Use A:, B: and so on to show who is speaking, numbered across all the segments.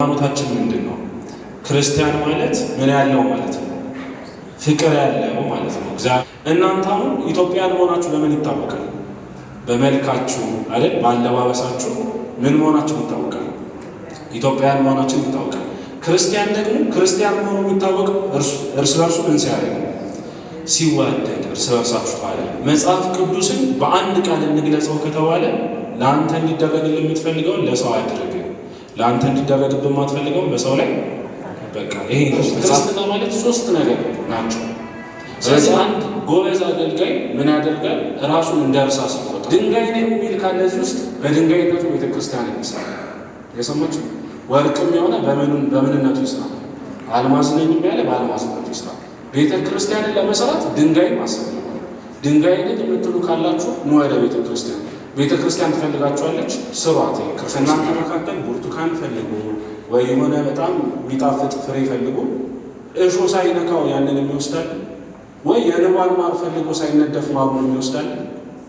A: ሃይማኖታችን ምንድነው? ክርስቲያን ማለት ምን ያለው ማለት ነው? ፍቅር ያለው ማለት ነው። እናንተ አሁን ኢትዮጵያን መሆናችሁ በምን ይታወቃል? በመልካችሁ አይደል? ባለባበሳችሁ ምን መሆናችሁ ይታወቃል? ኢትዮጵያን መሆናችሁ ይታወቃል። ክርስቲያን ደግሞ ክርስቲያን መሆኑ የሚታወቀው እርስ በርሱ ምን ሲያደርግ? ሲዋደድ እርስ በርሳችሁ ታለ። መጽሐፍ ቅዱስን በአንድ ቃል እንግለጸው ከተባለ ለአንተ እንዲደረግልህ የምትፈልገውን ለሰው አድርግ፣ ለአንተ እንዲደረግብህ የማትፈልገውን በሰው ላይ በቃ። ይሄ ክርስትና ማለት ሶስት ነገር ናቸው። ስለዚህ አንድ ጎበዝ አገልጋይ ምን ያደርጋል? ራሱን እንደ እርሳስ ይቆጥራል። ድንጋይ ነው የሚል ካለዚህ ውስጥ በድንጋይነቱ ቤተክርስቲያን ይሰራል። የሰማችሁ ወርቅም የሆነ በምንነቱ ይስራል። አልማዝ ነኝ ያለ በአልማዝነቱ ይስራል። ቤተክርስቲያንን ለመሰራት ድንጋይ ማሰብ። ድንጋይ ነኝ የምትሉ ካላችሁ ኑ ወደ ቤተክርስቲያን። ቤተክርስቲያን ትፈልጋችኋለች፣ ስሯት። ከእናንተ መካከል ብርቱካን ፈልጉ ወይ የሆነ በጣም የሚጣፍጥ ፍሬ ፈልጉ፣ እሾ ሳይነካው ያንን የሚወስዳል ወይ የንባን ማር ፈልጎ ሳይነደፍ ማሩን የሚወስዳል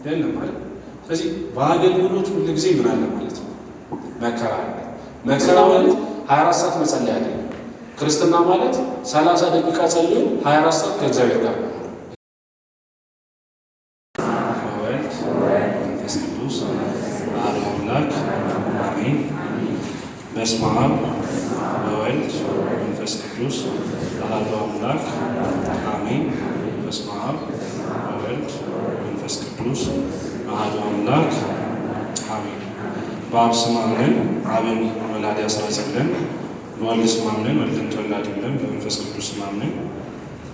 A: የለም ማለት። ስለዚህ በአገልግሎት ሁሉ ጊዜ ምን አለ ማለት ነው? መከራ አለ። መከራ ማለት 24 ሰዓት መጸለይ አይደለም። ክርስትና ማለት 30 ደቂቃ ጸልዩ 24 ሰዓት ከእግዚአብሔር ጋር ነው። መንፈስ ቅዱስ አሐዱ አምላክ አሜን። በስመ አብ ወወልድ መንፈስ ቅዱስ አሐዱ አምላክ አሜን። በስመ አብ ወወልድ መንፈስ ቅዱስ አሐዱ አምላክ አሜን። በአብ ስም አምነን አብን ወላዲ አስራጺ ብለን፣ በወልድ ስም አምነን ወልድን ተወላዲ ብለን፣ በመንፈስ ቅዱስ ስም አምነን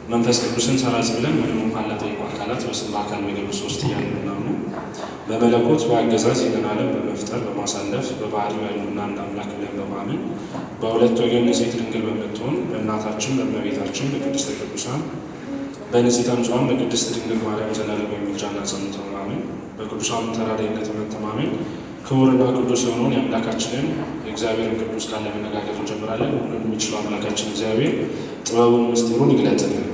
A: መንፈስ ቅዱስን ሰራጺ ብለን ምንም እንኳን ለጠይቁ አካላት በስም በአካል የሚገቡ ሶስት እያልን ምናምን በመለኮት በአገዛዝ ይህንን ዓለም በመፍጠር በማሳለፍ በባህሪው ያሉና አንድ አምላክ ብለን በማመን በሁለት ወገን ንጽሕት ድንግል በምትሆን በእናታችን በእመቤታችን በቅድስተ ቅዱሳን በንጽሕተ ንጹሐን በቅድስት ድንግል ማርያም ዘላለማዊ ምልጃና ጸሎት በማመን በቅዱሳኑ ተራዳኢነት በመተማመን ክቡርና ቅዱስ የሆነውን የአምላካችንን የእግዚአብሔርን ቅዱስ ቃል ለመነጋገር እንጀምራለን። ሁሉን የሚችለው አምላካችን እግዚአብሔር ጥበቡን ምስጢሩን ይግለጥልን።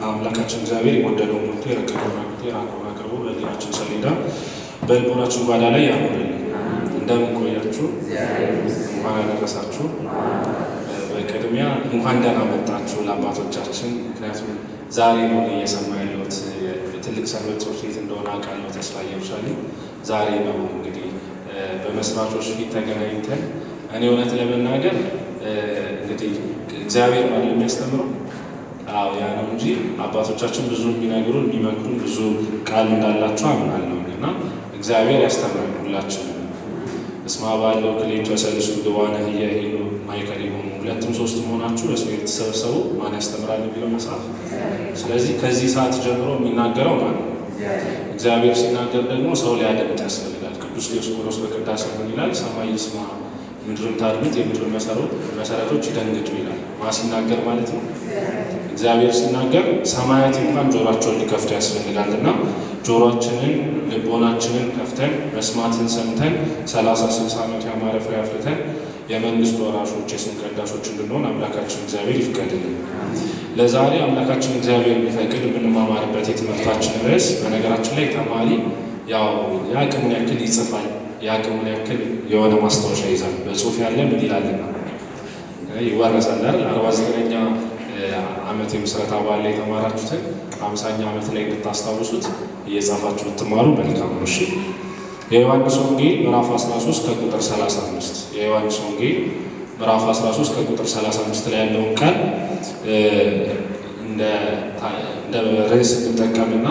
A: አምላካችን እግዚአብሔር የወደደውን ሞልቶ የረቀቀውን አቅቶ የራቀውን አቅርቦ በሕሊናችን ሰሌዳ በልቦናችን ጓዳ ላይ ያኖርልን። እንደምን ቆያችሁ? እንኳን አደረሳችሁ። በቅድሚያ እንኳን ደህና መጣችሁ ለአባቶቻችን። ምክንያቱም ዛሬ ነው እየሰማ ያለሁት ትልቅ ሰንበት ትምህርት ቤት እንደሆነ አውቃለሁ። ተስፋ ኢየሩሳሌም ዛሬ ነው እንግዲህ በመስራቾች ፊት ተገናኝተን እኔ እውነት ለመናገር እንግዲህ እግዚአብሔር ማለት የሚያስተምረው ያ ነው እንጂ አባቶቻችን ብዙ የሚነግሩን የሚመክሩን ብዙ ቃል እንዳላቸው አምናለሁ እና እግዚአብሔር ያስተምራል ሁላችንም። እስማ ባለው ክሌቱ ሰለስቱ ገዋነ ህያሂሉ ማይከል የሆኑ ሁለቱም ሶስቱም ሆናችሁ በስሜ የተሰበሰቡ ማን ያስተምራል የሚለው መጽሐፍ። ስለዚህ ከዚህ ሰዓት ጀምሮ የሚናገረው ማለት ነው። እግዚአብሔር ሲናገር ደግሞ ሰው ሊያደምጥ ያስፈልጋል። ቅዱስ ዲዮስቆሮስ በቅዳሴ ምን ይላል? ሰማይ ይስማ ምድርን ታድምጥ የምድርን መሰረቶች ይደንግጡ ይላል። ማ ሲናገር ማለት ነው? እግዚአብሔር ሲናገር ሰማያት እንኳን ጆሮአቸውን ሊከፍቱ ያስፈልጋል እና ጆሮአችንን ልቦናችንን ከፍተን መስማትን ሰምተን 30-60 ዓመት ያማረ ፍሬ አፍርተን የመንግስት ወራሾች የስም ቀዳሾች እንድንሆን አምላካችን እግዚአብሔር ይፍቀድልን። ለዛሬ አምላካችን እግዚአብሔር ቢፈቅድ የምንማማርበት የትምህርታችን ርዕስ በነገራችን ላይ ተማሪ ያው የአቅሙን ያክል ይጽፋል፣ የአቅሙን ያክል የሆነ ማስታወሻ ይዛል። በጽሁፍ ያለ ምን ይላልና ይወረሳል አይደል? 49ኛ ዓመት የምስረታ በዓል ላይ የተማራችሁትን 50ኛ ዓመት ላይ እንድታስታውሱት እየጻፋችሁ ብትማሩ መልካም ነው። እሺ የዮሐንስ ወንጌል ምዕራፍ 13 ከቁጥር 35 የዮሐንስ ወንጌል ምዕራፍ 13 ከቁጥር 35 ላይ ያለውን ቃል እንደ ርዕስ እንጠቀምና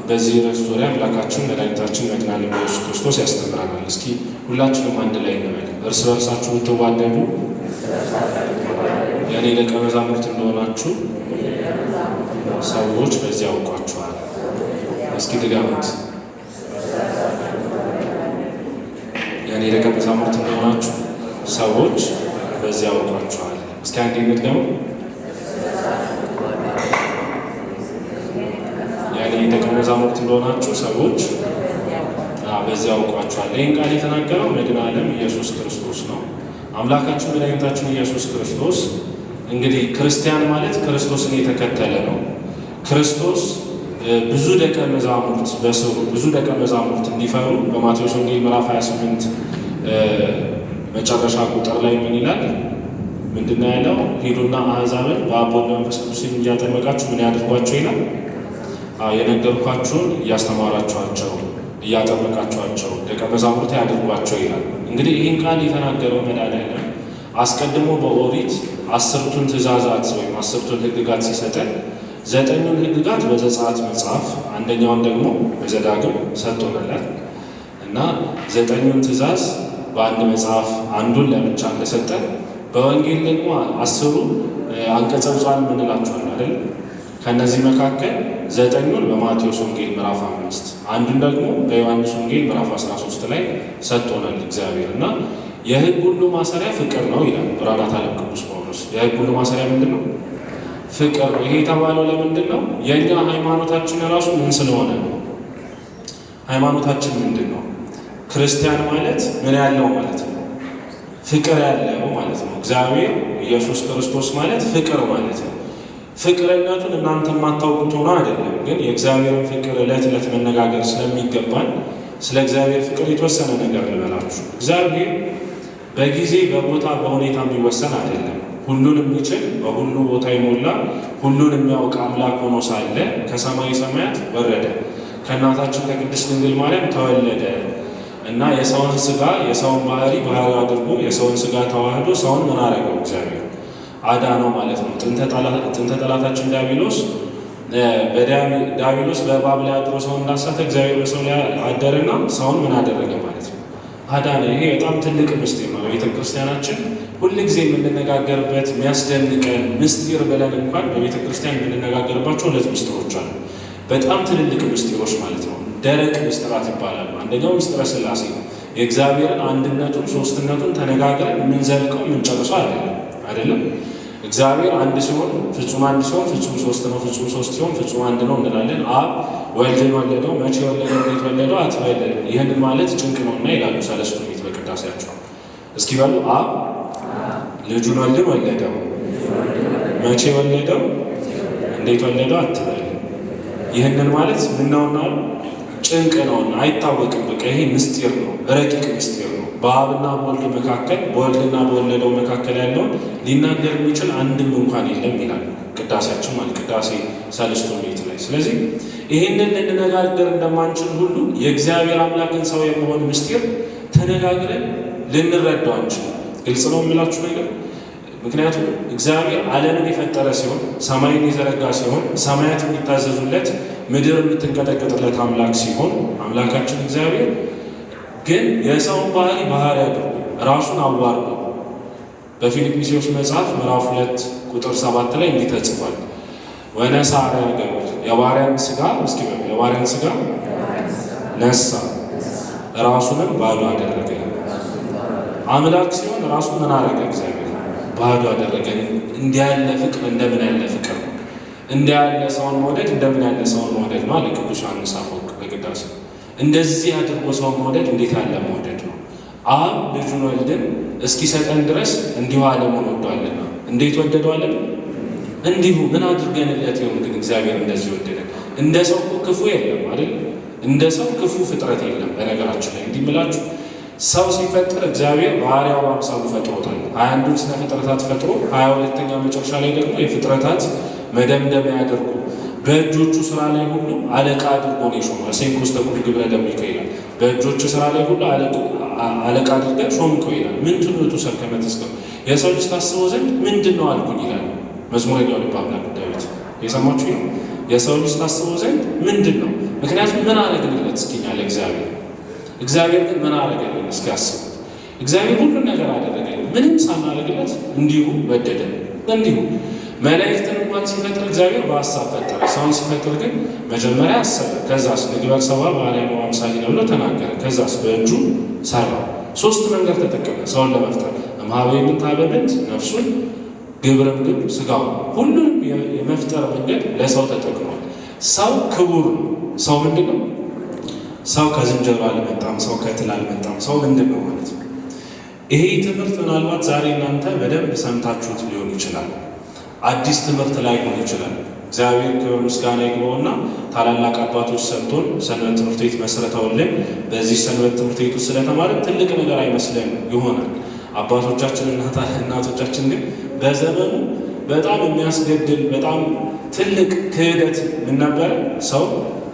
A: በዚህ ርዕስ ዙሪያ አምላካችን መድኃኒታችን መድኃኒታችን ኢየሱስ ክርስቶስ ያስተምረናል። እስኪ ሁላችንም አንድ ላይ እንበል። እርስ በርሳችሁ ብትዋደዱ የእኔ ደቀ መዛሙርት እንደሆናችሁ ሰዎች በዚህ ያውቋችኋል። እስኪ ድገሙት። የእኔ ደቀ መዛሙርት እንደሆናችሁ ሰዎች በዚህ ያውቋችኋል። እስኪ አንዴ እንድገሙ። የእኔ ደቀ መዛሙርት እንደሆናችሁ ሰዎች በዚህ ያውቋችኋል። ይህን ቃል የተናገረው መድኃኔ ዓለም ኢየሱስ ክርስቶስ ነው። አምላካችን መድኃኒታችን ኢየሱስ ክርስቶስ እንግዲህ ክርስቲያን ማለት ክርስቶስን የተከተለ ነው። ክርስቶስ ብዙ ደቀ መዛሙርት በስሩ ብዙ ደቀ መዛሙርት እንዲፈሩ በማቴዎስ ወንጌል ምዕራፍ 28 መጨረሻ ቁጥር ላይ ምን ይላል? ምንድነው ያለው? ሂዱና አሕዛብን በአብ በወልድ በመንፈስ ቅዱስ እያጠመቃችሁ ምን ያድርጓቸው ይላል? የነገርኳችሁን እያስተማራችኋቸው እያጠመቃችኋቸው ደቀ መዛሙርት ያድርጓቸው ይላል። እንግዲህ ይህን ቃል የተናገረው መድኃኒዓለም አስቀድሞ በኦሪት 10ቱን ትእዛዛት ወይም 10ቱን ሕግጋት ሲሰጠን 9ኙን ሕግጋት በዘጸአት መጽሐፍ አንደኛውን ደግሞ በዘዳግም ሰጥቶናል እና 9ኙን ትእዛዝ በአንድ መጽሐፍ አንዱን ለብቻ እንደሰጠን በወንጌል ደግሞ 10ሩ አንቀጸ ብፁዓን የምንላቸዋል አይደል? ከነዚህ መካከል 9ኙን በማቴዎስ ወንጌል ምዕራፍ 5 አንዱን ደግሞ በዮሐንስ ወንጌል ምዕራፍ 13 ላይ ሰጥቶናል እግዚአብሔር እና የሕግ ሁሉ ማሰሪያ ፍቅር ነው ይላል ብርሃናት ዓለም ቅዱስ ጳውሎስ። የሕግ ሁሉ ማሰሪያ ምንድን ነው? ፍቅር ነው። ይሄ የተባለው ለምንድን ነው? የእኛ ሃይማኖታችን ራሱ ምን ስለሆነ ነው? ሃይማኖታችን ምንድን ነው? ክርስቲያን ማለት ምን ያለው ማለት ነው? ፍቅር ያለው ማለት ነው። እግዚአብሔር ኢየሱስ ክርስቶስ ማለት ፍቅር ማለት ነው። ፍቅርነቱን እናንተ የማታውቁት ሆኖ አይደለም፣ ግን የእግዚአብሔርን ፍቅር ዕለት ዕለት መነጋገር ስለሚገባን ስለ እግዚአብሔር ፍቅር የተወሰነ ነገር ልበላችሁ። እግዚአብሔር በጊዜ በቦታ በሁኔታ የሚወሰን አይደለም። ሁሉን የሚችል በሁሉ ቦታ የሞላ ሁሉን የሚያውቅ አምላክ ሆኖ ሳለ ከሰማይ ሰማያት ወረደ፣ ከእናታችን ከቅድስት ድንግል ማርያም ተወለደ እና የሰውን ስጋ የሰውን ባህሪ አድርጎ የሰውን ስጋ ተዋህዶ ሰውን ምን አደረገው? እግዚአብሔር አዳነው ማለት ነው። ጥንተ ጠላታችን ዲያብሎስ በእባብ ላይ አድሮ ሰውን እንዳሳተ እግዚአብሔር በሰው ላይ አደረና ሰውን ምን አደረገ ማለት ነው? አዳነ። ይሄ በጣም ትልቅ ምስጢር ነው። በቤተ ክርስቲያናችን ሁልጊዜ የምንነጋገርበት የሚያስደንቀን ምስጢር ብለን እንኳን በቤተ ክርስቲያን የምንነጋገርባቸው 2 ምስጢሮች አሉ። በጣም ትልልቅ ምስጢሮች ማለት ነው። ደረቅ ምስጢራት ይባላሉ። አንደኛው ምስጢረ ሥላሴ የእግዚአብሔርን አንድነቱን ሦስትነቱን ተነጋግረን የምንዘልቀው የምንጨርሰው አይደለም። እግዚአብሔር አንድ ሲሆን ፍጹም አንድ ሲሆን ፍጹም ሦስት ነው፣ ፍጹም ሦስት ሲሆን ፍጹም አንድ ነው እንላለን። አብ ወልድን ወለደው፣ መቼ ወለደው፣ እንዴት ወለደው አትበል። ይህንን ማለት ጭንቅ ነውና ይላሉ ሰለስቱ ምዕት በቅዳሴያቸው። እስኪ በሉ አብ ልጁን ወልድን ወለደው፣ መቼ ወለደው፣ እንዴት ወለደው አትበል። ይህንን ማለት ምን ነውና ጭንቅ ነውና አይታወቅም። በቃ ይሄ ምስጢር ነው፣ ረቂቅ ምስጢር ነው። በአብና በወልድ መካከል በወልድና በወለደው መካከል ያለውን ሊናገር የሚችል አንድም እንኳን የለም ይላል ቅዳሴያችን ማለት ቅዳሴ ሰለስቱ ምዕት ላይ። ስለዚህ ይህንን ልንነጋገር እንደማንችል ሁሉ የእግዚአብሔር አምላክን ሰው የመሆን ምስጢር ተነጋግረን ልንረዳው አንችል። ግልጽ ነው የሚላችሁ ነገር። ምክንያቱም እግዚአብሔር ዓለምን የፈጠረ ሲሆን ሰማይን የዘረጋ ሲሆን ሰማያት የሚታዘዙለት ምድር የምትንቀጠቀጥለት አምላክ ሲሆን አምላካችን እግዚአብሔር ግን የሰውን ባህሪ አድርጎ ራሱን አዋርዶ በፊልጵስዩስ መጽሐፍ ምዕራፍ 2 ቁጥር 7 ላይ እንዲህ ተጽፏል። ወነሣ ገበር የባሪያን ሥጋ እስኪ የባሪያን ሥጋ ነሳ ራሱንም ባዶ አደረገ። አምላክ ሲሆን ራሱን ምን አደረገ? እግዚአብሔር ባዶ አደረገ። እንዲህ ያለ ፍቅር እንደምን ያለ ፍቅር ነው! እንዲህ ያለ ሰውን መውደድ እንደምን ያለ ሰውን መውደድ ነው አለ ቅዱስ ዮሐንስ አፈወርቅ በቅዳሴ። እንደዚህ አድርጎ ሰውን መውደድ እንዴት ያለ መውደድ ነው! አብ ልጁን ወልድን እስኪሰጠን ድረስ እንዲሁ ዓለሙን ወዷልና። እንዴት ወደደዋለን? እንዲሁ። ምን አድርገንለት ይሆን ግን እግዚአብሔር እንደዚህ ወደደን? እንደ ሰው ክፉ የለም አይደል? እንደ ሰው ክፉ ፍጥረት የለም። በነገራችን ላይ እንዲህ ብላችሁ ሰው ሲፈጥር እግዚአብሔር በአርአያው በአምሳሉ ፈጥሮታል። 21ዱን ስነ ፍጥረታት ፈጥሮ 22ኛ መጨረሻ ላይ ደግሞ የፍጥረታት መደምደሚያ ያደርጉ በእጆቹ ስራ ላይ ሁሉ አለቃ አድርጎ ነው የሾመው። ሰንኮ ውስጥ ሁሉ ግብረ ደምይከ ይላል። በእጆቹ ስራ ላይ ሁሉ አለቃ አድርገን ሾምከው ይላል። ምን ትምህርቱ ሰከመ ተስከም የሰው ልጅ ታስበው ዘንድ ምንድን ነው አልኩኝ ይላል መዝሙረኛው ልበ አምላክ ዳዊት። የሰማችሁ ነው። የሰው ልጅ ታስበው ዘንድ ምንድን ነው? ምክንያቱም ምን አደረግንለት እስኪኛ ለእግዚአብሔር እግዚአብሔር ግን ምን አደረገልን? እስኪ አስቡት። እግዚአብሔር ሁሉን ነገር አደረገልን፣ ምንም ሳናደርግለት እንዲሁ ወደደን። እንዲሁ መላእክትን እንኳን ሲፈጥር እግዚአብሔር በሀሳብ ፈጠረ። ሰውን ሲፈጥር ግን መጀመሪያ አሰበ። ከዛስ ንግበር ሰብአ በአርአያነ ወአምሳሊነ ብሎ ተናገረ። ከዛስ በእጁ ሰራው። 3 መንገድ ተጠቀመ ሰውን ለመፍጠር። እምኀበ ይምንታበ ምንት ነፍሱን ግብርም ግብር ስጋው። ሁሉንም የመፍጠር መንገድ ለሰው ተጠቅሟል። ሰው ክቡር ነው። ሰው ምንድን ነው? ሰው ከዝንጀሮ አልመጣም፣ ሰው ከትል አልመጣም። ሰው ምንድን ነው ማለት ነው? ይሄ ትምህርት ምናልባት ዛሬ እናንተ በደንብ ሰምታችሁት ሊሆን ይችላል። አዲስ ትምህርት ላይሆን ይችላል። እግዚአብሔር ክብር ምስጋና ይግባውና ታላላቅ አባቶች ሰጥቶን ሰንበት ትምህርት ቤት መስርተውልን በዚህ ሰንበት ትምህርት ቤቱ ስለተማርን ትልቅ ነገር አይመስለን ይሆናል። አባቶቻችን እናቶቻችን ግን በዘመኑ በጣም የሚያስገድል በጣም ትልቅ ክህደት ምን ነበር? ሰው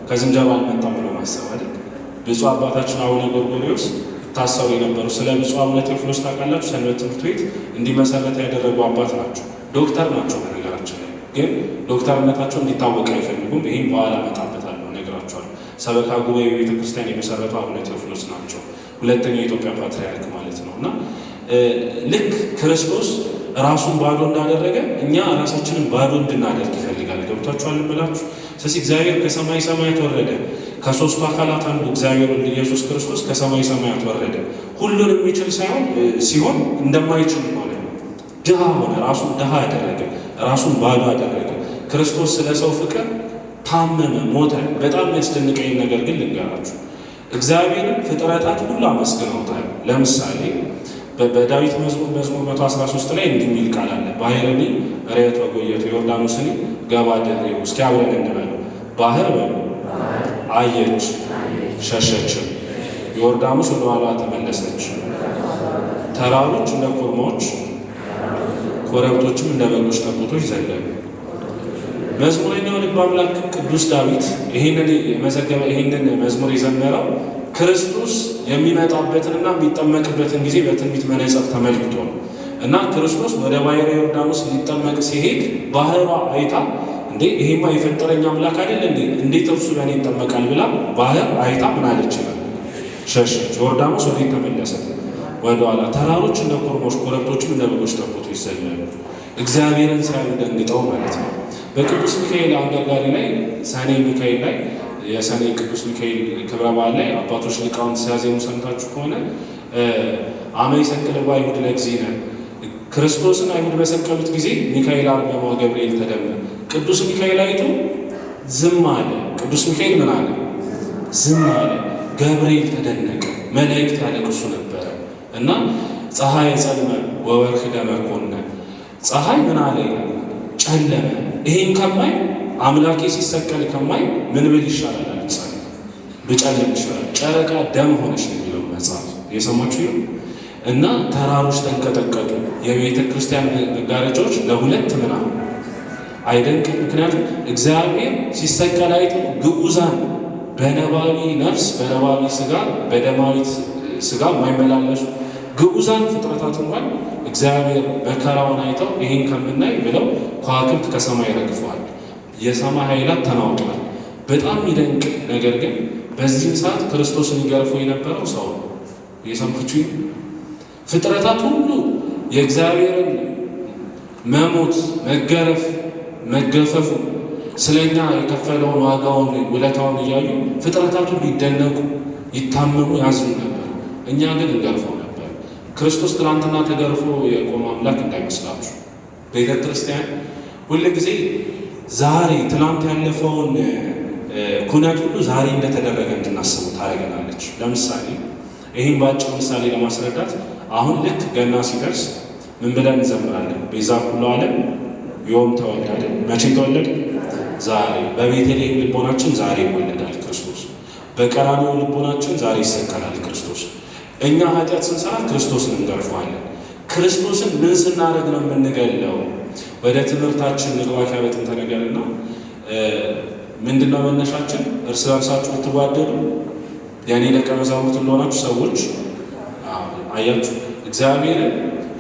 A: ከዝንጀሮ አልመጣም ብሎ ማሰብ አይደል? ብፁዕ አባታችን አቡነ ጎርጎርዮስ ታሰሩ የነበሩ ስለ ብፁዕ አቡነ ቴዎፍሎስ ታውቃላችሁ? ሰንበት ትምህርት ቤት እንዲመሰረት ያደረጉ አባት ናቸው። ዶክተር ናቸው። በነገራችን ላይ ግን ዶክተርነታቸው እንዲታወቅ አይፈልጉም። ይህም በኋላ እመጣበታለሁ፣ እነግራቸዋለሁ። ሰበካ ጉባኤ ቤተ ክርስቲያን የመሰረቱ አቡነ ቴዎፍሎስ ናቸው። ሁለተኛው የኢትዮጵያ ፓትርያርክ ማለት ነው። እና ልክ ክርስቶስ ራሱን ባዶ እንዳደረገ እኛ ራሳችንን ባዶ እንድናደርግ ይፈልጋል። ገብቷችኋል እምላችሁ? ስለዚህ እግዚአብሔር ከሰማይ ሰማያት ወረደ። ከሶስቱ አካላት አንዱ እግዚአብሔር ወልድ ኢየሱስ ክርስቶስ ከሰማይ ሰማያት ወረደ። ሁሉን የሚችል ሲሆን እንደማይችል ሆነ። ድሃ ሆነ። ራሱን ድሃ አደረገ። ራሱን ባዶ አደረገ። ክርስቶስ ስለ ሰው ፍቅር ታመመ፣ ሞተ። በጣም የሚያስደንቀኝ ነገር ግን ልንገራችሁ። እግዚአብሔርን ፍጥረታት ሁሉ አመስግነውታል። ለምሳሌ በዳዊት መዝሙር 113 ላይ እንዲህ የሚል ቃል አለ። ባህርኒ ርየት ወጎየቱ ዮርዳኖስኒ ገባ ደሬው። እስኪ አብረን እንበለው። ባህር በሉ አየች ሸሸችም፣ ዮርዳኖስ ወደ ኋላ ተመለሰች። ተራሮች እንደ ኮርማዎች፣ ኮረብቶችም እንደ በጎች ጠቦቶች ዘለሉ። መዝሙረኛው ልበ አምላክ ቅዱስ ዳዊት ይህንን መዝሙር የዘመረው ክርስቶስ የሚመጣበትንና የሚጠመቅበትን ጊዜ በትንቢት መነጽር ተመልክቶ ነው። እና ክርስቶስ ወደ ባሕረ ዮርዳኖስ ሊጠመቅ ሲሄድ ባህሯ አይታ እንዴ ይሄማ የፈጠረኝ አምላክ አይደል እንዴ? እንዴት እርሱ በእኔ ይጠመቃል ብላ ባህር አይታ ምን አለች? ሸሸች። ዮርዳኖስ ወዴት ተመለሰ? ወደ ኋላ። ተራሮች እንደ ኮርሞች፣ ኮረብቶችም እንደ በጎች ጠቦቶች ይዘላሉ። እግዚአብሔርን ሳያዩ ደንግጠው ማለት ነው። በቅዱስ ሚካኤል አነጋጋሪ ላይ ሰኔ ሚካኤል ላይ የሰኔ ቅዱስ ሚካኤል ክብረ በዓል ላይ አባቶች ሊቃውንት ሲያዜሙ ሰምታችሁ ከሆነ አመ ይሰቅልዎ አይሁድ ለእግዚእነ፣ ክርስቶስን አይሁድ በሰቀሉት ጊዜ ሚካኤል አርገማ ገብርኤል ተደመ። ቅዱስ ሚካኤል አይቶ ዝም አለ። ቅዱስ ሚካኤል ምን አለ? ዝም አለ። ገብርኤል ተደነቀ። መላእክት ያለቅሱ ነበረ። እና ፀሐይ ጸልመ ወወርኅ ደመ ኮነ፣ ፀሐይ ምን አለ? ጨለመ። ይሄን ከማይ አምላኬ ሲሰቀል ከማይ ምን ብል ይሻላል? አልጻለ ብጨልም ይሻላል። ጨረቃ ደም ሆነች ነው የሚለው መጽሐፍ። የሰማችሁ ነው። እና ተራሮች ተንቀጠቀጡ። የቤተ ክርስቲያን መጋረጃዎች ለሁለት ምናምን አይደንቅም? ምክንያቱም እግዚአብሔር ሲሰቀል አይቶ ግዑዛን በነባቢ ነፍስ በነባቢ ስጋ በደማዊት ስጋ የማይመላለሱ ግዑዛን ፍጥረታት እንኳን እግዚአብሔር መከራውን አይተው ይህን ከምናይ ብለው ከዋክብት ከሰማይ ረግፈዋል። የሰማይ ኃይላት ተናውጠዋል። በጣም የሚደንቅ ነገር ግን በዚህም ሰዓት ክርስቶስን ይገርፈው የነበረው ሰው ነው። የሰማችሁ ፍጥረታት ሁሉ የእግዚአብሔርን መሞት፣ መገረፍ፣ መገፈፉ ስለኛ የከፈለውን ዋጋውን ውለታውን እያዩ ፍጥረታት ሁሉ ይደነቁ፣ ይታመሙ፣ ያዝኑ ነበር። እኛ ግን እንገርፈው ነበር። ክርስቶስ ትናንትና ተገርፎ የቆመ አምላክ እንዳይመስላችሁ። ቤተ ክርስቲያን ሁል ጊዜ ዛሬ ትናንት ያለፈውን ኩነት ሁሉ ዛሬ እንደተደረገ እንድናስቡ ታደርገናለች። ለምሳሌ ይህም በአጭር ምሳሌ ለማስረዳት አሁን ልክ ገና ሲደርስ ምን ብለን እንዘምራለን? ቤዛ ኩሉ ዓለም ዮም ተወልደ አይደል? መቼ ተወለደ? ዛሬ። በቤተልሔም ልቦናችን ዛሬ ይወለዳል ክርስቶስ። በቀራንዮ ልቦናችን ዛሬ ይሰቀላል ክርስቶስ። እኛ ኃጢአት ስንሰራ ክርስቶስን እንገርፈዋለን። ክርስቶስን ምን ስናደርግ ነው የምንገለው? ወደ ትምህርታችን ንግባኪያ በጥንተ ነገርና ምንድነው መነሻችን? እርስ በርሳችሁ ብትዋደዱ የኔ ደቀ መዛሙርት እንደሆናችሁ ሰዎች አያችሁ። እግዚአብሔርን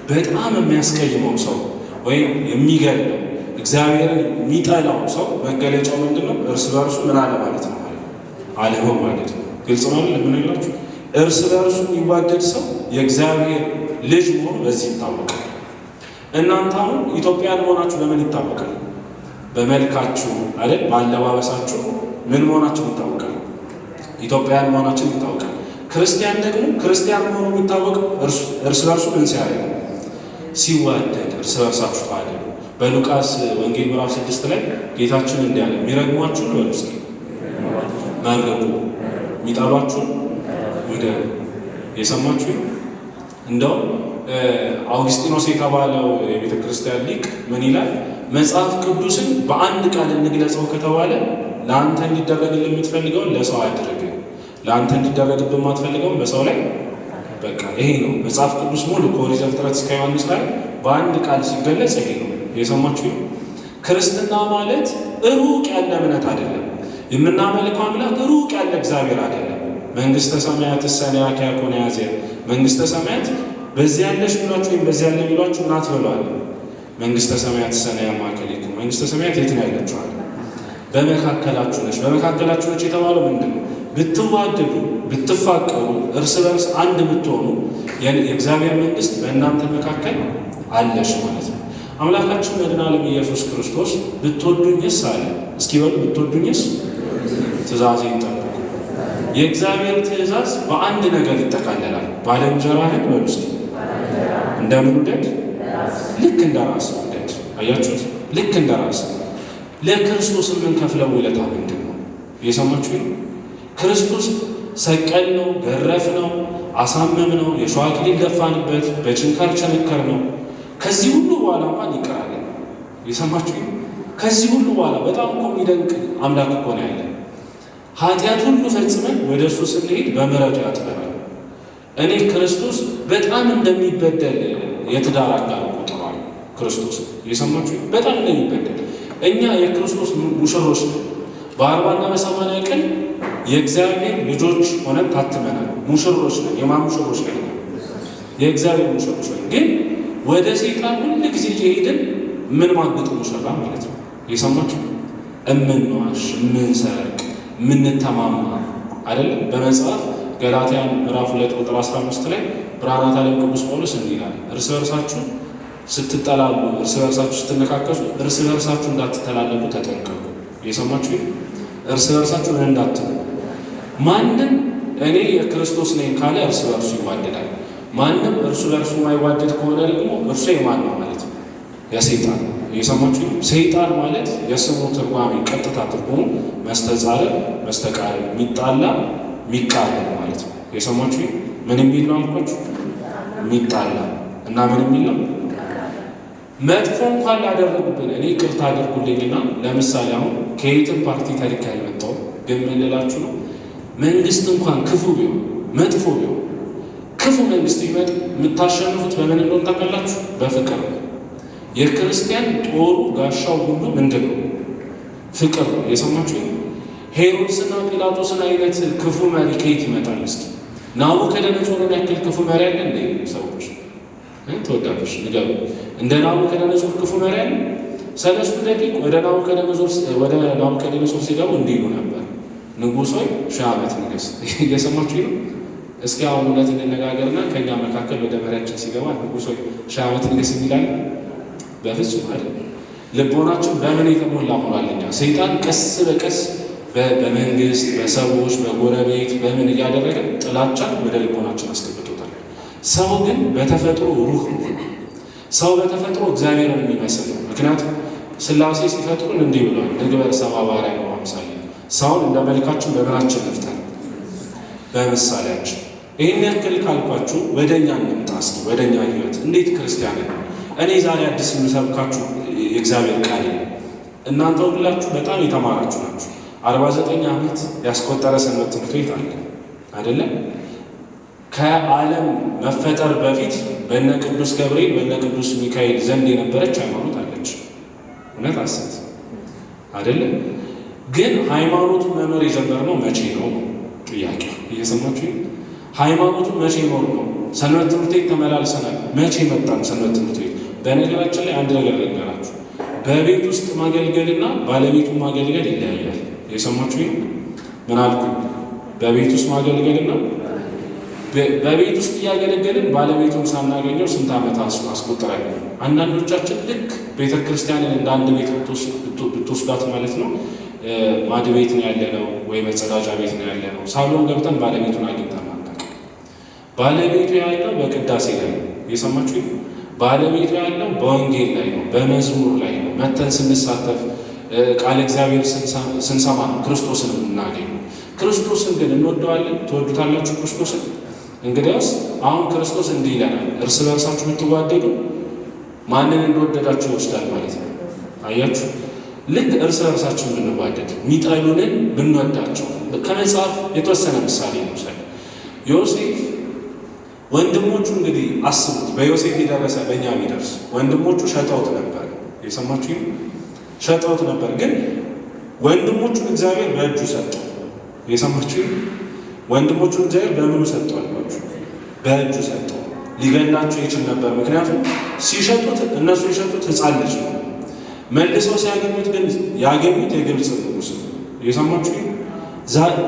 A: በጣም የሚያስቀይመው ሰው ወይም የሚገለው እግዚአብሔርን የሚጠላው ሰው መገለጫው ምንድነው? እርስ በርሱ ምን አለ ማለት ነው? አለሆን ማለት ነው። ግልጽ ነው ለምነግራችሁ። እርስ በርሱ የሚዋደድ ሰው የእግዚአብሔር ልጅ መሆኑ በዚህ ይታወቃል። እናንተ አሁን ኢትዮጵያን መሆናችሁ በምን ይታወቃል? በመልካችሁ አይደል? ባለባበሳችሁ ምን መሆናችሁ ይታወቃል? ኢትዮጵያን መሆናችን ይታወቃል። ክርስቲያን ደግሞ ክርስቲያን መሆኑ የሚታወቀው እርስ በርሱ ምን ሲያደርግ? ሲዋደድ። እርስ በርሳችሁ ተዋደዱ። በሉቃስ ወንጌል ምዕራፍ 6 ላይ ጌታችን እንዲህ አለ፣ የሚረግሟችሁን በሉ እስኪ መርቁ፣ የሚጠሏችሁን ውደዱ። የሰማችሁ እንደው አውግስጢኖስ የተባለው የቤተ ክርስቲያን ሊቅ ምን ይላል? መጽሐፍ ቅዱስን በአንድ ቃል እንግለጸው ከተባለ ለአንተ እንዲደረግልህ የምትፈልገውን ለሰው አድርግ፣ ለአንተ እንዲደረግብህ የማትፈልገውን በሰው ላይ በቃ ይሄ ነው መጽሐፍ ቅዱስ ሙሉ ከኦሪት ዘፍጥረት እስከ ዮሐንስ ላይ በአንድ ቃል ሲገለጽ ይሄ ነው። የሰማችሁ ክርስትና ማለት ሩቅ ያለ እምነት አይደለም። የምናመልከው አምላክ ሩቅ ያለ እግዚአብሔር አይደለም። መንግስተ ሰማያት ሰነያ ከያኮነ ያዘ መንግስተ ሰማያት በዚህ ያለሽ ብሏችሁ ወይም በዚህ ያለ ቢሏችሁ ናት ብሏል። መንግስተ ሰማያት ሰነያ ማዕከሊቱ መንግስተ ሰማያት የት ነው ያለችው? በመካከላችሁ ነች። በመካከላችሁ ነች የተባለው ምንድን ነው? ብትዋደዱ ብትፋቀሩ እርስ በርስ አንድ ብትሆኑ የእግዚአብሔር መንግስት በእናንተ መካከል አለሽ ማለት ነው። አምላካችን መድኃኔ ዓለም ኢየሱስ ክርስቶስ ብትወዱኝስ አለ። እስኪ በሉ ብትወዱኝስ ትእዛዜን ጠብቁ። የእግዚአብሔር ትእዛዝ በአንድ ነገር ይጠቃለላል። ባልንጀራህን በሉ እስኪ እንደምን ውደድ? ልክ እንደ ራስህ ውደድ። አያችሁት? ልክ እንደ ራስህ። ለክርስቶስ የምንከፍለው ውለታ ምንድን ነው? እየሰማችሁ ነው? ክርስቶስ ሰቀል ነው፣ ገረፍ ነው፣ አሳመም ነው፣ የሸዋ አክሊል ደፋንበት፣ በችንካር ቸነከር ነው። ከዚህ ሁሉ በኋላ እንኳን ይቀራል። እየሰማችሁ ነው? ከዚህ ሁሉ በኋላ በጣም እኮ የሚደንቅ አምላክ እኮ ነው ያለን። ኃጢአት ሁሉ ፈጽመን ወደ እሱ ስንሄድ በምሕረቱ ያጥበናል። እኔ ክርስቶስ በጣም እንደሚበደል የትዳር አጋር ቆጥሯል። ክርስቶስ እየሰማችሁ በጣም እንደሚበደል እኛ የክርስቶስ ሙሽሮች ነን። በ40 እና በ80 ቀን የእግዚአብሔር ልጆች ሆነን ታትመናል። ሙሽሮች ነን። የማን ሙሽሮች ነን? የእግዚአብሔር ሙሽሮች ነን። ግን ወደ ሰይጣን ሁሉ ጊዜ እየሄድን ምን ማግጡ ሙሽራ ማለት ነው። እየሰማችሁ እምንዋሽ፣ እምንሰርቅ፣ እምንተማማ አይደለም። በመጽሐፍ ገላትያ ምዕራፍ 2 ቁጥር 15 ላይ ብርሃናት ዓለም ቅዱስ ጳውሎስ እንዲህ ይላል፣ እርስ በርሳችሁ ስትጠላሉ፣ እርስ በርሳችሁ ስትነካከሱ፣ እርስ በርሳችሁ እንዳትተላለፉ ተጠንቀቁ። እየሰማችሁ እርስ በርሳችሁ ምን እንዳትሉ። ማንም እኔ የክርስቶስ ነኝ ካለ እርስ በርሱ ይዋደዳል። ማንም እርሱ በርሱ የማይዋደድ ከሆነ ደግሞ እርሱ የማን ነው ማለት ነው? የሰይጣን። እየሰማችሁ ሰይጣን ማለት የስሙ ትርጓሜ ቀጥታ ትርጉሙ መስተጻረር፣ መስተቃረን፣ የሚጣላ የሚቃረን ማለት ነው። የሰማችሁ ምን የሚል ነው አልኳችሁ? የሚጣላ እና ምን የሚል ነው? መጥፎ እንኳን ላደረጉብን እኔ ይቅርታ አድርጉልኝና፣ ለምሳሌ አሁን ከየትም ፓርቲ ተልክ ያልመጣው ግን ምን ልላችሁ ነው? መንግስት እንኳን ክፉ ቢሆን መጥፎ ቢሆን ክፉ መንግስት ቢመጣ የምታሸንፉት በምን እንደሆነ ታውቃላችሁ? በፍቅር ነው። የክርስቲያን ጦሩ ጋሻው ሁሉ ምንድን ነው? ፍቅር ነው። የሰማችሁ ሄሮድስና ጲላጦስን አይነት ክፉ መሪ ከየት ይመጣል? እስኪ ናቡከደነጾርን ያክል ክፉ መሪ አለ እንደ ሰዎች ተወዳጆች ንገሩ። እንደ ናቡከደነጾር ክፉ መሪ አለ? ሰለስቱ ደቂቅ ወደ ናቡከደነጾር ሲገቡ እንዲህ ይሉ ነበር፣ ንጉሥ ሆይ 1000 ዓመት ንገስ። እየሰማችሁ ነው? እስኪ አሁን እውነት እንነጋገርና ከእኛ መካከል ወደ መሪያችን ሲገባ ንጉሥ ሆይ 1000 ዓመት ንገስ የሚላል በፍጹም አይደለም። ልቦናችን በምን የተሞላ ሆኗልኛ? ሰይጣን ቀስ በቀስ በመንግስት፣ በሰዎች፣ በጎረቤት በምን እያደረገ ጥላቻን ወደ ልቦናችን አስገብቶታል። ሰው ግን በተፈጥሮ ሩህ ነው። ሰው በተፈጥሮ እግዚአብሔርን የሚመስል ነው። ምክንያቱም ሥላሴ ሲፈጥሩን እንዲህ ብሏል፣ ንግበር ሰብአ በአርአያነ ወአምሳለ። ሰውን እንደ መልካችን በምናችን እንፍጠር፣ በምሳሌያችን። ይህን ያክል ካልኳችሁ ወደ እኛ እንምጣ እስኪ፣ ወደ እኛ ህይወት። እንዴት ክርስቲያን ነው? እኔ ዛሬ አዲስ የምሰብካችሁ የእግዚአብሔር ቃል ነው። እናንተ ሁላችሁ በጣም የተማራችሁ ናችሁ። 49 ዓመት ያስቆጠረ ሰንበት ትምህርት ቤት አለ አይደለም? ከዓለም መፈጠር በፊት በነ ቅዱስ ገብርኤል በነ ቅዱስ ሚካኤል ዘንድ የነበረች ሃይማኖት አለች። እውነት አሰት አይደለም? ግን ሃይማኖቱን መኖር የጀመርነው መቼ ነው ጥያቄ። እየሰማችሁ ሃይማኖቱን መቼ ኖር ነው? ሰንበት ትምህርት ቤት ተመላልሰናል። መቼ መጣን ሰንበት ትምህርት ቤት? በነገራችን ላይ አንድ ነገር ልንገራችሁ፣ በቤት ውስጥ ማገልገልና ባለቤቱን ማገልገል ይለያያል። የሰማችሁ ምን አልኩ? በቤት ውስጥ ማገልገልና በቤት ውስጥ እያገለገልን ባለቤቱን ሳናገኘው ስንት ዓመት አስቆጥረን። አንዳንዶቻችን ልክ ቤተ ክርስቲያንን እንደ አንድ ቤት ብትወስዷት ማለት ነው፣ ማድ ቤት ነው ያለ ነው ወይ መጸዳጃ ቤት ነው ያለ ነው። ሳሎን ገብተን ባለቤቱን አግኝተን አናውቅም። ባለቤቱ ያለው በቅዳሴ ላይ ነው። የሰማችሁ ባለቤቱ ያለው በወንጌል ላይ ነው፣ በመዝሙር ላይ ነው። መተን ስንሳተፍ ቃል እግዚአብሔር ስንሰማ ነው ክርስቶስን የምናገኘው። ክርስቶስን ግን እንወደዋለን? ትወዱታላችሁ ክርስቶስን? እንግዲያውስ አሁን ክርስቶስ እንዲህ ይለናል፣ እርስ በርሳችሁ ብትዋደዱ ማንን እንደወደዳችሁ ይወስዳል ማለት ነው። አያችሁ፣ ልክ እርስ በርሳችን ብንዋደድ የሚጠሉንን ብንወዳቸው። ከመጽሐፍ የተወሰነ ምሳሌ እንውሰድ። ዮሴፍ ወንድሞቹ እንግዲህ አስቡት፣ በዮሴፍ የደረሰ በእኛ ቢደርስ ወንድሞቹ ሸጠውት ነበር። የሰማችሁ ሸጠውት ነበር። ግን ወንድሞቹን እግዚአብሔር በእጁ ሰጠው። የሰማችሁ ወንድሞቹን እግዚአብሔር በምኑ ሰጠው አልኳችሁ? በእጁ ሰጠው። ሊገላቸው ይችል ነበር። ምክንያቱም ሲሸጡት እነሱ የሸጡት ሕፃን ልጅ ነው። መልሰው ሲያገኙት ግን ያገኙት የግብፅ ንጉሥ ነው። የሰማችሁ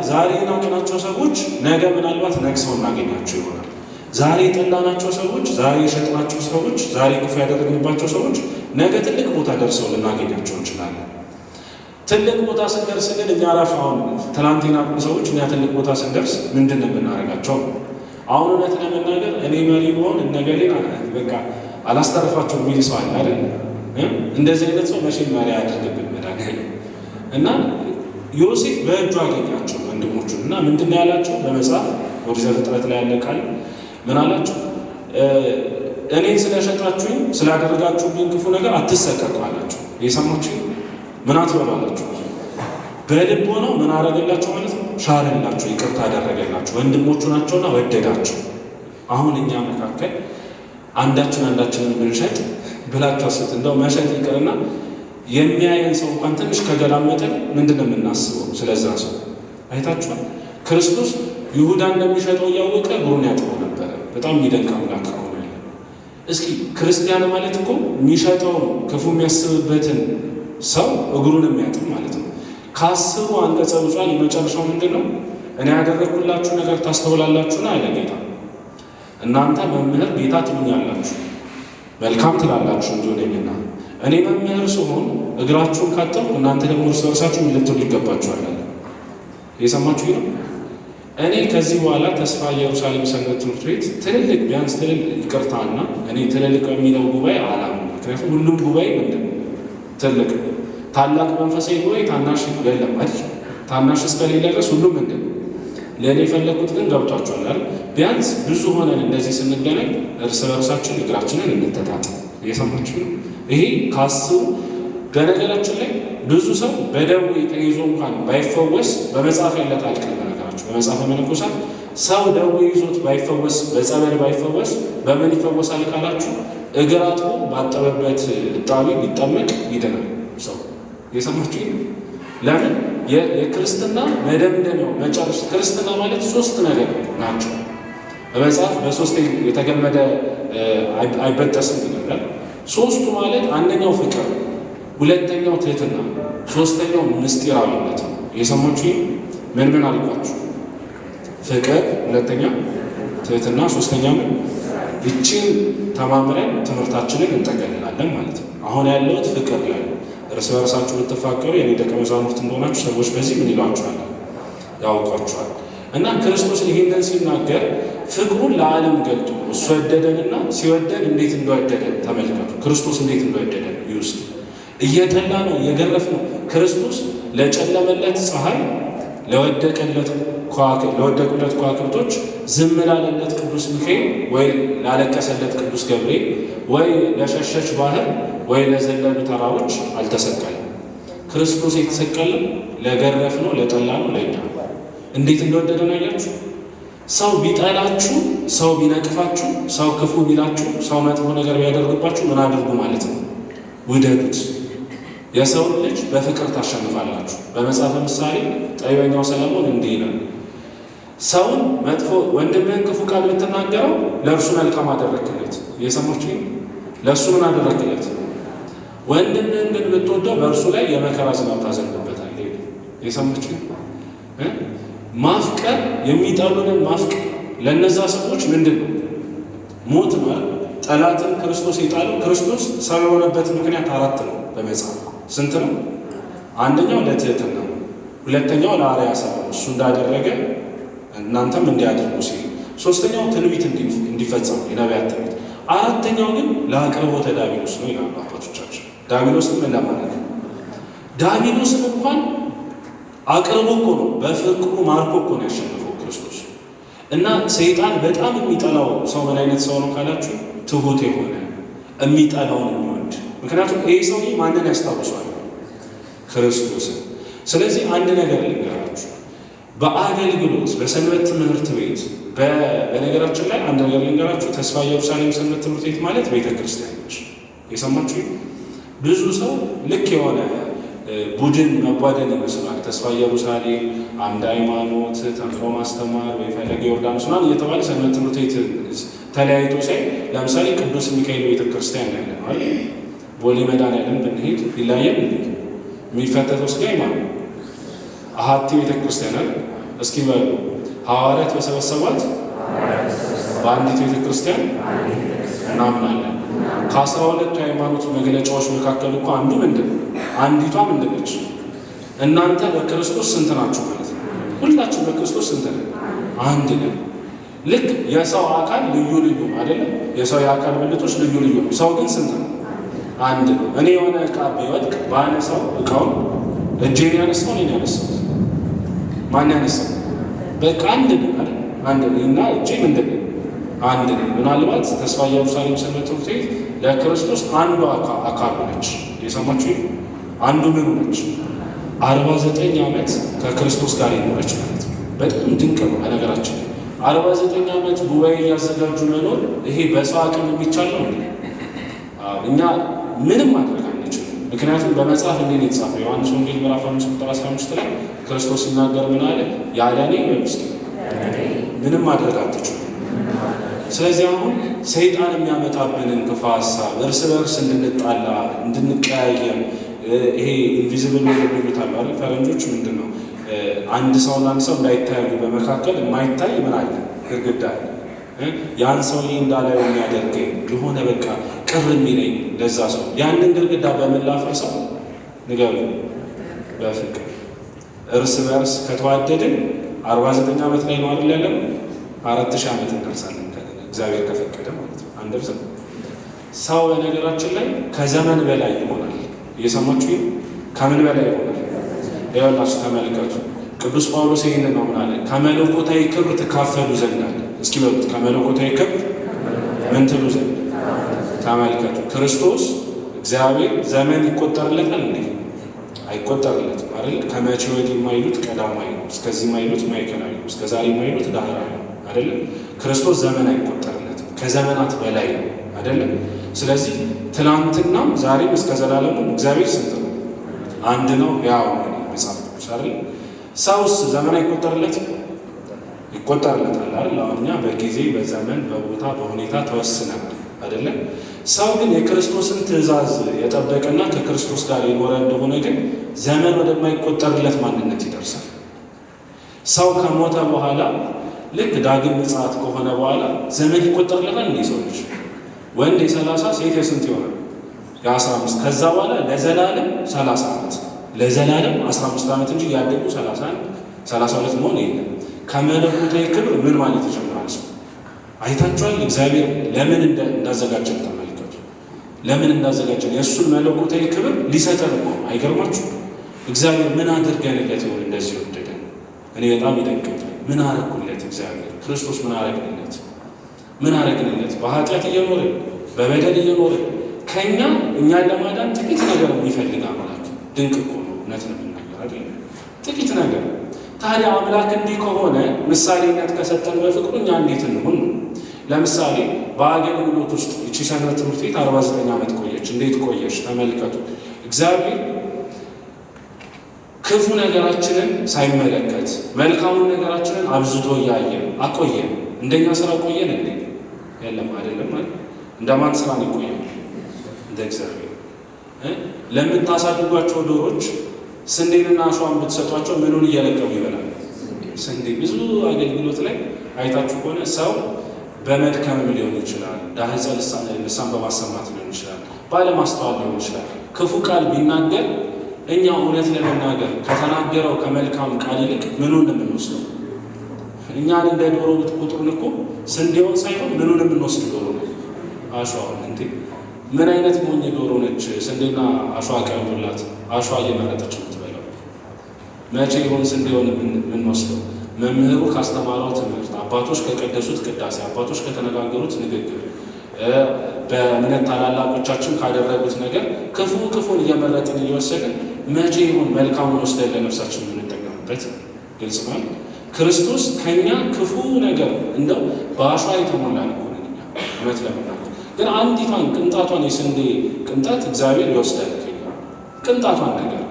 A: ዛሬ ናቅናቸው ሰዎች ነገ ምናልባት ነግሰው እናገኛቸው ይሆናል። ዛሬ የጠላናቸው ሰዎች፣ ዛሬ የሸጥናቸው ሰዎች፣ ዛሬ ክፉ ያደረግንባቸው ሰዎች ነገ ትልቅ ቦታ ደርሰው ልናገኛቸው እንችላለን። ትልቅ ቦታ ስንደርስ ግን እኛ ራሱ አሁን ትናንት የናቁን ሰዎች እኛ ትልቅ ቦታ ስንደርስ ምንድን ነው የምናደርጋቸው? አሁን እውነት ለመናገር እኔ መሪ በሆን እነገሌን በቃ አላስተረፋቸው የሚል ሰው አለ አይደል? እንደዚህ አይነት ሰው መቼም መሪ አያደርግብን መድኃኒዓለም። እና ዮሴፍ በእጁ አገኛቸው ወንድሞቹን እና ምንድን ነው ያላቸው? በመጽሐፍ ኦሪት ዘፍጥረት ላይ ያለ ቃል ምን አላቸው? እኔን ስለሸጣችሁኝ ስላደረጋችሁብኝ ክፉ ነገር አትሰቀቁ አላቸው። የሰማችሁኝ ምን አትበሉ አላቸው። በልብ ሆነው ምን አደረገላቸው ማለት ነው? ሻረላቸው፣ ይቅርታ አደረገላቸው። ወንድሞቹ ናቸውና ወደዳቸው። አሁን እኛ መካከል አንዳችንን ብንሸጥ ብላችሁ አስቡት። እንደው መሸጥ ይቅርና የሚያየን ሰው እንኳን ትንሽ ከገላመጠን ምንድን ነው የምናስበው? ስለዛ ሰው አይታችኋል። ክርስቶስ ይሁዳ እንደሚሸጠው እያወቀ እግሩን ያጥበው ነበረ። በጣም የሚደንቅ አምላክ ሆነ። እስኪ ክርስቲያን ማለት እኮ የሚሸጠውን ክፉ የሚያስብበትን ሰው እግሩን የሚያጥብ ማለት ነው። ከአስሩ አንቀጸ ብፁዓን የመጨረሻው ምንድን ነው? እኔ ያደረግኩላችሁ ነገር ታስተውላላችሁና አለ ጌታ። እናንተ መምህር ጌታ ትሉኛላችሁ፣ መልካም ትላላችሁ እንዲሆነኝና እኔ መምህር ስሆን እግራችሁን ካጠብኩ እናንተ ደግሞ እርስ በርሳችሁ ምን ልትሉ ይገባችኋል አለ። የሰማችሁ ነው። እኔ ከዚህ በኋላ ተስፋ ኢየሩሳሌም ሰንበት ትምህርት ቤት ትልልቅ ቢያንስ ትልልቅ ይቅርታና እኔ ትልልቅ የሚለው ጉባኤ አላምንም። ምክንያቱም ሁሉም ጉባኤ ምንድን ነው? ትልቅ ታላቅ መንፈሳዊ ጉባኤ ታናሽ የለም አይደል? ታናሽ እስከሌለ ድረስ ሁሉም ምንድን ነው? ለእኔ የፈለግኩት ግን ገብቷችኋል አይደል? ቢያንስ ብዙ ሆነን እንደዚህ ስንገናኝ እርስ በርሳችን እግራችንን እንተጣጥ። እየሰማችሁ ነው። ይሄ ካስቡ በነገራችን ላይ ብዙ ሰው በደዌ ተይዞ እንኳን ባይፈወስ በመጽሐፍ ያለ ታሪክ ነው። በነገራችሁ በመጽሐፈ መነኮሳት ሰው ደዌ ይዞት ባይፈወስ በጸበል ባይፈወስ በምን ይፈወሳል ካላችሁ እግር አጥቦ ባጠበበት እጣቢ ሊጠመቅ ይድናል ሰው። የሰማችሁ ነው። ለምን? የክርስትና መደምደሚያው መጨረሻ ክርስትና ማለት ሶስት ነገር ናቸው። በመጽሐፍ በሶስት የተገመደ አይበጠስም ይላል። ሶስቱ ማለት አንደኛው ፍቅር፣ ሁለተኛው ትህትና፣ ሶስተኛው ምስጢራዊነት ነው። የሰማችሁ ምን አልኳችሁ? ፍቅር፣ ሁለተኛ ትህትና፣ ሶስተኛ ምን? ይቺን ተማምረን ትምህርታችንን እንጠቀልላለን ማለት ነው። አሁን ያለሁት ፍቅር ላይ እርስ በርሳችሁ ብትፋቀሩ የኔ ደቀ መዛሙርት እንደሆናችሁ ሰዎች በዚህ ምን ይሏችኋል? ያውቋችኋል። እና ክርስቶስ ይሄንን ሲናገር ፍቅሩን ለዓለም ገልጦ እሱ ወደደንና ሲወደን እንዴት እንደወደደን ተመልከቱ። ክርስቶስ እንዴት እንደወደደን ይውስጥ እየጠላ ነው እየገረፍ ነው። ክርስቶስ ለጨለመለት ፀሐይ፣ ለወደቁለት ከዋክብቶች፣ ዝም ላለለት ቅዱስ ሚካኤል ወይ ላለቀሰለት ቅዱስ ገብርኤል ወይ ለሸሸች ባህር ወይ ለዘለሉ ተራሮች አልተሰቀለም። ክርስቶስ የተሰቀለው ለገረፍ ነው፣ ለጠላ ነው፣ ለእኛ። እንዴት እንደወደደን አያችሁ? ሰው ቢጠላችሁ፣ ሰው ቢነቅፋችሁ፣ ሰው ክፉ ቢላችሁ፣ ሰው መጥፎ ነገር ቢያደርግባችሁ ምን አድርጉ ማለት ነው? ውደዱት። የሰውን ልጅ በፍቅር ታሸንፋላችሁ። በመጽሐፈ ምሳሌ ጠቢበኛው ሰለሞን እንዲህ ይላል፣ ሰውን መጥፎ ወንድምህን ክፉ ቃል ብትናገረው ለእርሱ መልካም አደረግለት። እየሰማችሁ ለእሱ ምን አደረግለት? ወንድምህን ግን ብትወደው በእርሱ ላይ የመከራ ዝናብ ታዘንብበታለህ። እየሰማችሁ ማፍቀር፣ የሚጠሉንን ማፍቀር ለእነዛ ሰዎች ምንድን ነው? ሞት ነው። ጠላትን ክርስቶስ የጣለው ክርስቶስ ሰው የሆነበት ምክንያት 4 ነው በመጽሐፍ። ስንት ነው? አንደኛው ለትህትና ነው። ሁለተኛው ለአርአያ ሰው እሱ እንዳደረገ እናንተም እንዲያደርጉ ሲል፣ ሶስተኛው ትንቢት እንዲፈጸሙ የነቢያት ትንቢት፣ አራተኛው ግን ለአቅርቦተ ዲያብሎስ ነው ይላሉ አባቶቻችን። ዲያብሎስን ምን ለማድረግ? ዲያብሎስን እንኳን አቅርቦ እኮ ነው፣ በፍቅሩ ማርኮ እኮ ነው ያሸነፈው ክርስቶስ። እና ሰይጣን በጣም የሚጠላው ሰው ምን አይነት ሰው ነው ካላችሁ፣ ትሁት የሆነ የሚጠላውን የሚወድ። ምክንያቱም ይህ ሰው ማንን ያስታውሷል? ክርስቶስን። ስለዚህ አንድ ነገር ልንገራችሁ፣ በአገልግሎት በሰንበት ትምህርት ቤት በነገራችን ላይ አንድ ነገር ልንገራችሁ። ተስፋ ኢየሩሳሌም ሰንበት ትምህርት ቤት ማለት ቤተ ክርስቲያን ነች። የሰማችሁ ብዙ ሰው ልክ የሆነ ቡድን መቧደን ይመስላል። ተስፋ ኢየሩሳሌም፣ አምደ ሃይማኖት፣ ተምሮ ማስተማር ወይ ፈለገ ዮርዳኖስ ምናምን እየተባለ ሰንበት ትምህርት ቤት ተለያይቶ ሳይ ለምሳሌ ቅዱስ ሚካኤል ቤተ ክርስቲያን ያለ ማለት ቦሌ መድኃኔዓለም ብንሄድ ይለያያል እንዴ? የሚፈተተው ስጋ ማለት አሐቲ ቤተ ክርስቲያን እስኪ በሉ ሐዋርያት በሰበሰቧት በአንዲት ቤተ ክርስቲያን እናምናለን። ከ12 ሃይማኖት መግለጫዎች መካከል እኮ አንዱ ምንድን ነው? አንዲቷ ምንድን ነች? እናንተ በክርስቶስ ስንት ናችሁ ማለት ነው። ሁላችን በክርስቶስ ስንት ነን? አንድ ነን። ልክ የሰው አካል ልዩ ልዩ አይደለም። የሰው የአካል ብልቶች ልዩ ልዩ ነው። ሰው ግን ስንት ነው? አንድ ነው። እኔ የሆነ ዕቃ ቢወድቅ ባነሳው ዕቃውን እጄን ያነሳው እኔን ያነሳው ማን ያነሳው? በቃ አንድ ነው አይደል? አንድ ነው እና እጄ ምንድን ነው? አንድ ነው። ምናልባት ተስፋ ኢየሩሳሌም ሰንበት ትምህርት ቤት ለክርስቶስ አንዱ አካል ነች። የሰማችሁ አንዱ ምኑ ነች? 49 ዓመት ከክርስቶስ ጋር የኖረች ማለት ነው። በጣም ድንቅ ነው። በነገራችን 49 ዓመት ጉባኤ እያዘጋጁ መኖር ይሄ በሰው አቅም የሚቻል ነው። እኛ ምንም ማድረግ አንችልም። ምክንያቱም በመጽሐፍ እንዴት ነው የተጻፈው? ዮሐንስ ወንጌል ምዕራፍ 5 ቁጥር 15 ላይ ክርስቶስ ሲናገር ምን አለ? ያለ እኔ ምንም ማድረግ አትችሉም። ስለዚህ አሁን ሰይጣን የሚያመጣብንን ክፉ ሀሳብ እርስ በርስ እንድንጣላ እንድንቀያየም ይሄ ኢንቪዚብል የሚሉታል አይደል ፈረንጆች ምንድን ነው አንድ ሰውና አንድ ሰው እንዳይታያዩ በመካከል የማይታይ ምን አለ? ግድግዳ አለ። ያን ሰውዬ እንዳላየው የሚያደርገኝ የሆነ በቃ ቅር የሚለኝ ለዛ ሰው ያንን ግድግዳ በምላፈርሰው ንገሩ በፍቅር እርስ በርስ ከተዋደድን 49 ዓመት ላይ ነው አይደል ያለነው? 4000 ዓመት እንደርሳለን እግዚአብሔር ከፈቀደ ማለት ነው። አንደርስም። ሰው በነገራችን ላይ ከዘመን በላይ ይሆናል። እየሰማችሁ ከምን በላይ ይሆናል? ይኸውላችሁ ተመልከቱ። ቅዱስ ጳውሎስ ይህንን ነው ምን አለ? ከመለኮታዊ ክብር ትካፈሉ ዘንድ አለ። እስኪ በሉት ከመለኮታዊ ክብር ምን ትሉ ዘንድ። ተመልከቱ። ክርስቶስ እግዚአብሔር ዘመን ይቆጠርለታል እንዴ? አይቆጠርለትም አይደል? ከመቼ ወዲህ የማይሉት ቀዳማዊ ነው፣ እስከዚህ የማይሉት ማዕከላዊ ነው፣ እስከ ዛሬ የማይሉት ዳህራዊ ነው አይደለም? ክርስቶስ ዘመን አይቆጠርለትም፣ ከዘመናት በላይ ነው አይደለም? ስለዚህ ትናንትናም ዛሬም እስከ ዘላለሙ እግዚአብሔር ስንት ነው? አንድ ነው። ያው መጽሐፍ ቅዱስ አይደል? ሰውስ ዘመን አይቆጠርለትም? ይቆጠርለታል አይደል? አሁን እኛ በጊዜ በዘመን በቦታ በሁኔታ ተወስነናል አይደለም? ሰው ግን የክርስቶስን ትእዛዝ የጠበቀና ከክርስቶስ ጋር የኖረ እንደሆነ ግን ዘመን ወደማይቆጠርለት ማንነት ይደርሳል። ሰው ከሞተ በኋላ ልክ ዳግም ምጽአት ከሆነ በኋላ ዘመን ይቆጠርለታል እንዴ? ሰው ልጅ ወንድ የ30 ሴት የስንት ይሆናል? የ15 ከዛ በኋላ ለዘላለም 30 ዓመት ለዘላለም 15 ዓመት እንጂ ያደጉ 31 32 መሆን የለም። ከመለኮታዊ ክብር ምን ማለት ይጀምራል? ሰው አይታችኋል። እግዚአብሔር ለምን እንዳዘጋጀን ተመልከቱ። ለምን እንዳዘጋጀን የእሱን መለኮታዊ ክብር ሊሰጠን እኮ አይገርማችሁ? እግዚአብሔር ምን አድርገንለት ይሆን እንደዚህ ወደደን? እኔ በጣም ይደንቀኛል። ምን አረግኩለት? እግዚአብሔር ክርስቶስ ምን አረግንለት? ምን አረግንለት? በኃጢአት እየኖርን በበደል እየኖርን ከኛ እኛን ለማዳን ጥቂት ነገር የሚፈልግ አምላክ ድንቅ እኮ ነው። እውነት ነው የምናገር አይደል? ጥቂት ነገር። ታዲያ አምላክ እንዲህ ከሆነ ምሳሌነት ከሰጠን በፍቅሩ እኛ እንዴት እንሁን? ለምሳሌ በአገልግሎት ውስጥ ይቺ ሰንበት ትምህርት ቤት 49 ዓመት ቆየች። እንዴት ቆየች? ተመልከቱ። እግዚአብሔር ክፉ ነገራችንን ሳይመለከት መልካሙን ነገራችንን አብዝቶ እያየ አቆየን። እንደኛ ስራ ቆየን እንዴ? የለም አይደለም ማለት እንደማን ስራ ነው ቆየን? እንደ እግዚአብሔር። ለምታሳድጓቸው ዶሮች ስንዴንና አሸዋን ብትሰጧቸው ምኑን እየለቀሙ ይበላል? ስንዴ። ብዙ አገልግሎት ላይ አይታችሁ ከሆነ ሰው በመድከምም ሊሆን ይችላል፣ ዳህጸ ልሳን በማሰማት ሊሆን ይችላል፣ ባለማስተዋል ሊሆን ይችላል። ክፉ ቃል ቢናገር እኛ እውነት ለመናገር ከተናገረው ከመልካም ቃል ይልቅ ምኑን የምንወስደው? እኛን እንደ ዶሮ ብትቆጥሩን እኮ ስንዴውን ሳይሆን ምኑን የምንወስድ ዶሮ ነው? አሸዋውን። እንዴ ምን አይነት ሞኝ ዶሮ ነች ስንዴና አሸዋ ቀርቦላት አሸዋ እየመረጠች የምትበላው? መቼ ይሆን ስንዴውን የምንወስደው? መምህሩ ካስተማረው ትምህርት፣ አባቶች ከቀደሱት ቅዳሴ፣ አባቶች ከተነጋገሩት ንግግር፣ በእምነት ታላላቆቻችን ካደረጉት ነገር ክፉን እየመረጥን እየወሰድን መቼ ይሁን መልካሙን ወስደን ለነፍሳችን የምንጠቀምበት? ግልጽ ነው። ክርስቶስ ከኛ ክፉ ነገር እንደው በአሸዋ የተሞላ ነው እኛ እውነት ለመናገር ግን አንዲቷን ቅንጣቷን የስንዴ ቅንጣት እግዚአብሔር ይወስዳል። ቅንጣቷን ነገር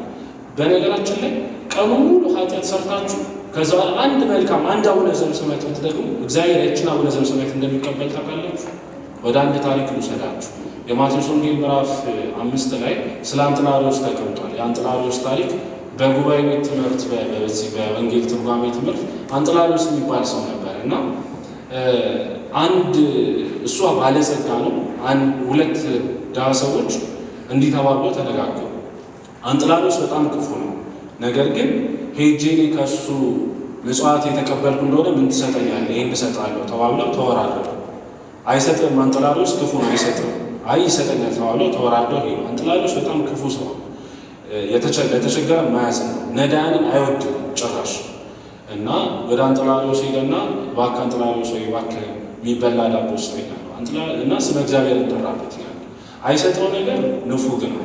A: በነገራችን ላይ ቀኑ ሙሉ ኃጢአት ሰርታችሁ ከዛ አንድ መልካም አንድ አቡነ ዘበሰማያት ብትደግሙ እግዚአብሔር ያችን አቡነ ዘበሰማያት እንደሚቀበል ታውቃላችሁ። ወደ አንድ ታሪክ ልውሰዳችሁ። የማቴዎስ ወንጌል ምዕራፍ 5 ላይ ስለ አንጥላሪዎስ ተቀምጧል። የአንጥላሪዎስ ታሪክ በጉባኤ ቤት ትምህርት በዚህ በወንጌል ትርጓሜ ትምህርት አንጥላሪዎስ የሚባል ሰው ነበር እና አንድ እሷ ባለጸጋ ነው። ሁለት ድሃ ሰዎች እንዲህ ተባብለው ተነጋገሩ። አንጥላሪዎስ በጣም ክፉ ነው፣ ነገር ግን ሄጄ እኔ ከእሱ ምጽዋት የተቀበልኩ እንደሆነ ምን ትሰጠኛለህ? ይህን እሰጥሃለሁ ተባብለው ተወራረዱ። አይሰጥም፣ አንጥላሪዎስ ክፉ ነው፣ አይሰጥም። አይ ይሰጠኛል ተባብለው ተወራርደው ሄዱ። አንጥላሪዎስ በጣም ክፉ ሰው፣ ለተቸገረ ማያዝ ነው፣ ነዳያንን አይወድም ጭራሽ እና ወደ አንጥላሪዎስ ሄደና እባክህ አንጥላሪዎስ ወይ እባክህ የሚበላ ዳቦ ስጠኝ እና ስመ እግዚአብሔር እንጠራበት ይላል። አይሰጠው ነገር ንፉግ ነው፣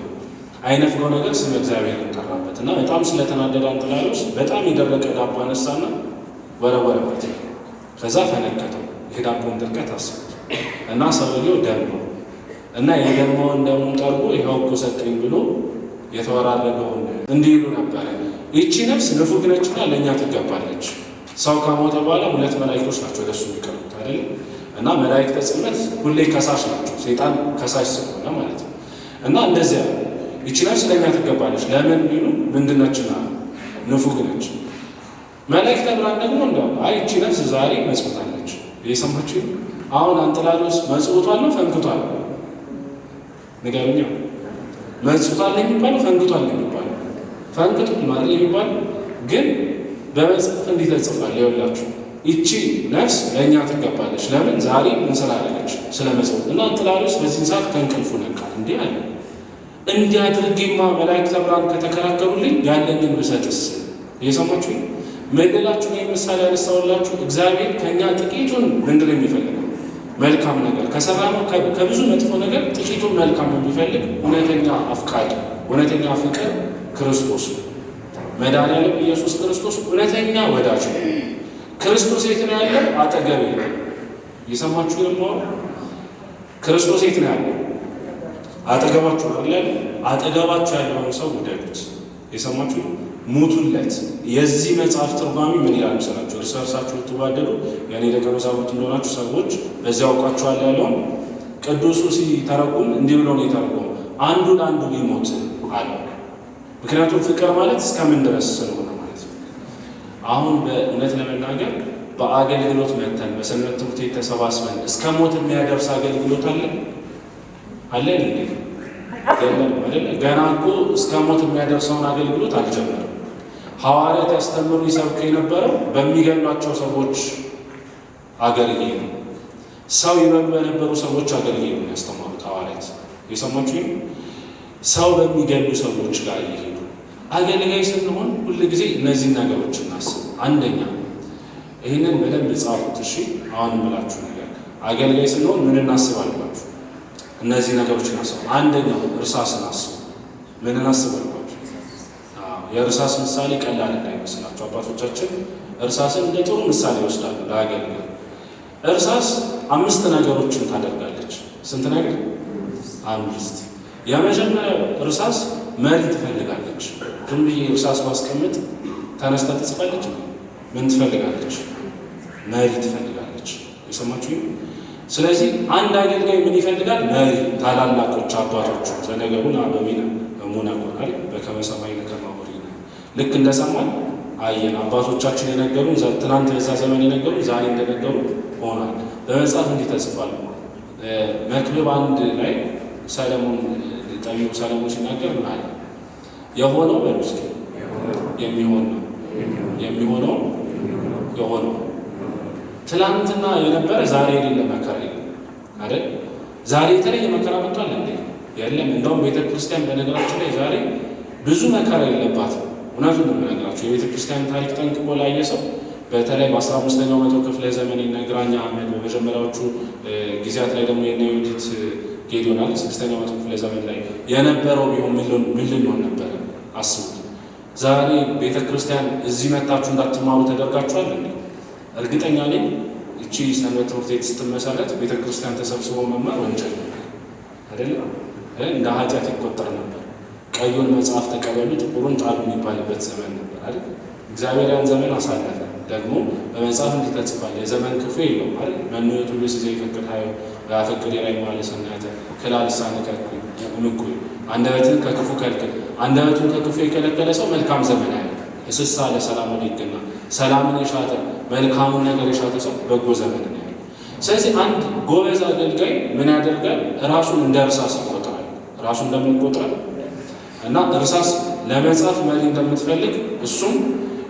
A: አይነፍገው ነገር ስመ እግዚአብሔር እንጠራበት እና በጣም ስለተናደደ አንጥላሪዎስ በጣም የደረቀ ዳቦ አነሳና ወረወረበት። ከዛ ፈነከተው። የዳቦን ድርቀት አስቡት እና ሰውየው ደማው እና የደማውን ደሙን ጠርጎ ይኸው እኮ ሰጠኝ ብሎ የተወራረደውን እንዲህ ይሉ ነበረ። ይቺ ነፍስ ንፉግ ነችና ለእኛ ትገባለች። ሰው ከሞተ በኋላ ሁለት መላእክቶች ናቸው ወደሱ የሚቀርቡት አይደል? እና መላእክተ ጽልመት ሁሌ ከሳሽ ናቸው፣ ሰይጣን ከሳሽ ስለሆነ ማለት ነው። እና እንደዚያ ይቺ ነፍስ ለእኛ ትገባለች። ለምን ቢሉ ምንድነችና ንፉግ ነች። መላእክተ ብርሃን ደግሞ እንደው አይ ይቺ ነፍስ ዛሬ መጽውታለች። እየሰማችሁ አሁን አንጥላሪዎስ መጽውቷል ነው ፈንክቷል? ንገሩኛ። መጽውቷል የሚባለው ፈንክቷል የሚባለው ፈንክቷል ማለት የሚባለው ግን በመጽሐፍ እንዲህ ተጽፏል። ይኸውላችሁ ይቺ ነፍስ ለእኛ ትገባለች። ለምን ዛሬ ምን ስላደረገች? ስለመጽወት እና አንጥላሪዎስ በዚህ ሰዓት ከእንቅልፉ ነቃ። እንዲህ አለ፣ እንዲህ አድርጌማ መላእክተ ብርሃን ከተከራከሩልኝ ያለኝን ብሰጥስ? እየሰማችሁ መደላችሁ ነው። ምሳሌ ያነሳውላችሁ እግዚአብሔር ከኛ ጥቂቱን ምንድን የሚፈልገው መልካም ነገር ከሰራነው ከብዙ መጥፎ ነገር ጥቂቱን መልካም የሚፈልግ እውነተኛ አፍቃሪ እውነተኛ ፍቅር ክርስቶስ ነው። መድኃኒዓለም ኢየሱስ ክርስቶስ እውነተኛ ወዳጅ ነው። ክርስቶስ የት ነው ያለው? አጠገቤ ነው። እየሰማችሁ ነው። ክርስቶስ የት ነው ያለው? አጠገባችሁ አይደል? አጠገባችሁ ያለውን ሰው ውደዱት። የሰማችሁ ሙቱለት። የዚህ መጽሐፍ ትርጓሜ ምን ይላል መሰላችሁ? እርስ በርሳችሁ ብትዋደዱ የእኔ ደቀ መዛሙርት እንደሆናችሁ ሰዎች በዚያ ያውቃችኋል ያለውን ቅዱሱ ሲተረጉም እንዲህ ብሎ ነው የተረጎመው፣ አንዱ ለአንዱ ሊሞት አለ። ምክንያቱም ፍቅር ማለት እስከምን ድረስ ስለሆነ ማለት ነው። አሁን በእውነት ለመናገር በአገልግሎት መተን በሰንበት ትምህርት ቤት ተሰባስበን እስከ ሞት የሚያደርስ አገልግሎት አለን እንዴ? የለም አይደለ? ገና እኮ እስከ ሞት የሚያደርሰውን አገልግሎት አልጀመረም። ሐዋርያት ያስተምሩ ይሰብኩ የነበረው በሚገሏቸው ሰዎች አገልግዬ ነው። ሰው ይበሉ በነበሩ ሰዎች አገልግዬ ነው ያስተማሩት ሐዋርያት። የሰማችሁ ሰው በሚገሉ ሰዎች ጋር እየሄዱ አገልጋይ ስንሆን ሁል ጊዜ እነዚህን ነገሮች እናስብ። አንደኛ ይህንን በደንብ ጻፉት እሺ። አሁን የምላችሁ ነገር አገልጋይ ስንሆን ምን እናስባላችሁ? እነዚህ ነገሮች እናስብ። አንደኛው እርሳስን አስቡ። ምን እናስባላችሁ? የእርሳስ ምሳሌ ቀላል እንዳይመስላችሁ አባቶቻችን እርሳስን እንደ ጥሩ ምሳሌ ይወስዳሉ ለአገልጋይ። እርሳስ 5 ነገሮችን ታደርጋለች። ስንት ነገር? 5። የመጀመሪያው እርሳስ መሪ ትፈልጋለች። ዝም ብዬ እርሳስ ማስቀምጥ ተነስታ ትጽፋለች? ምን ትፈልጋለች? መሪ ትፈልጋለች። የሰማችሁ? ስለዚህ አንድ አገልጋይ ምን ይፈልጋል? መሪ። ታላላቆች አባቶቹ ዘነገሩን አበዊነ እሙነ ኮናል በከመ ሰማዕነ ከማሁ ርኢነ። ልክ እንደሰማን አየን። አባቶቻችን የነገሩን ትናንት በዛ ዘመን የነገሩን ዛሬ እንደነገሩ ሆኗል። በመጽሐፍ እንዲህ ተጽፏል። መክብብ 1 ላይ ጠቢቡ ሰለሞን ሲናገር ምን አለ? የሆነው በሉስ የሚሆን ነው፣ የሚሆነው የሆነው። ትላንትና የነበረ ዛሬ የሌለ መከራ የለም አይደል? ዛሬ የተለየ መከራ መጥቷል እንዴ? የለም። እንደውም ቤተ ክርስቲያን በነገራችን ላይ ዛሬ ብዙ መከራ የለባትም። እውነቱን ነው የምነግራቸው። የቤተ ክርስቲያን ታሪክ ጠንቅቆ ላየ ሰው በተለይ በ15ኛው መቶ ክፍለ ዘመን የነ ግራኛ አህመድ በመጀመሪያዎቹ ጊዜያት ላይ ደግሞ የነ ዮዲት ጌዲዮን 6ኛው መቶ ክፍለ ዘመን ላይ የነበረው ቢሆን ምን ልንሆን ነበረ? አስቡት። ዛሬ ቤተክርስቲያን እዚህ መታችሁ እንዳትማሩ ተደርጋችኋል እንዴ? እርግጠኛ ነኝ እቺ ሰንበት ትምህርት ቤት ስትመሰረት ቤተክርስቲያን ተሰብስቦ መማር ወንጀል አይደለም፣ እንደ ኃጢአት ይቆጠር ነበር። ቀዩን መጽሐፍ ተቀበሉ ጥቁሩን ጣሉ የሚባልበት ዘመን ነበር አይደል? እግዚአብሔር ያን ዘመን አሳለፈ። ደግሞ በመጽሐፍ እንዲህ ተጽፏል፣ የዘመን ክፉ የለውም አይደል? መኑየቱ ጊዜ ይፈቅድ ሀዩ ያፈቅድ የራይ ማለት ሰናተ ክላልሳነ ከልኩ ምኩ አንደበትን ከክፉ ከልክል። አንደበቱን ከክፉ የከለከለ ሰው መልካም ዘመን ያለ እስሳ ለሰላምን ይገና ሰላምን የሻተ መልካሙን ነገር የሻተ ሰው በጎ ዘመን ነው ያለው። ስለዚህ አንድ ጎበዝ አገልጋይ ምን ያደርጋል? ራሱን እንደ እርሳስ ይቆጥራል። ራሱን እንደምን ይቆጥራል? እና እርሳስ ለመጻፍ መሪ እንደምትፈልግ እሱም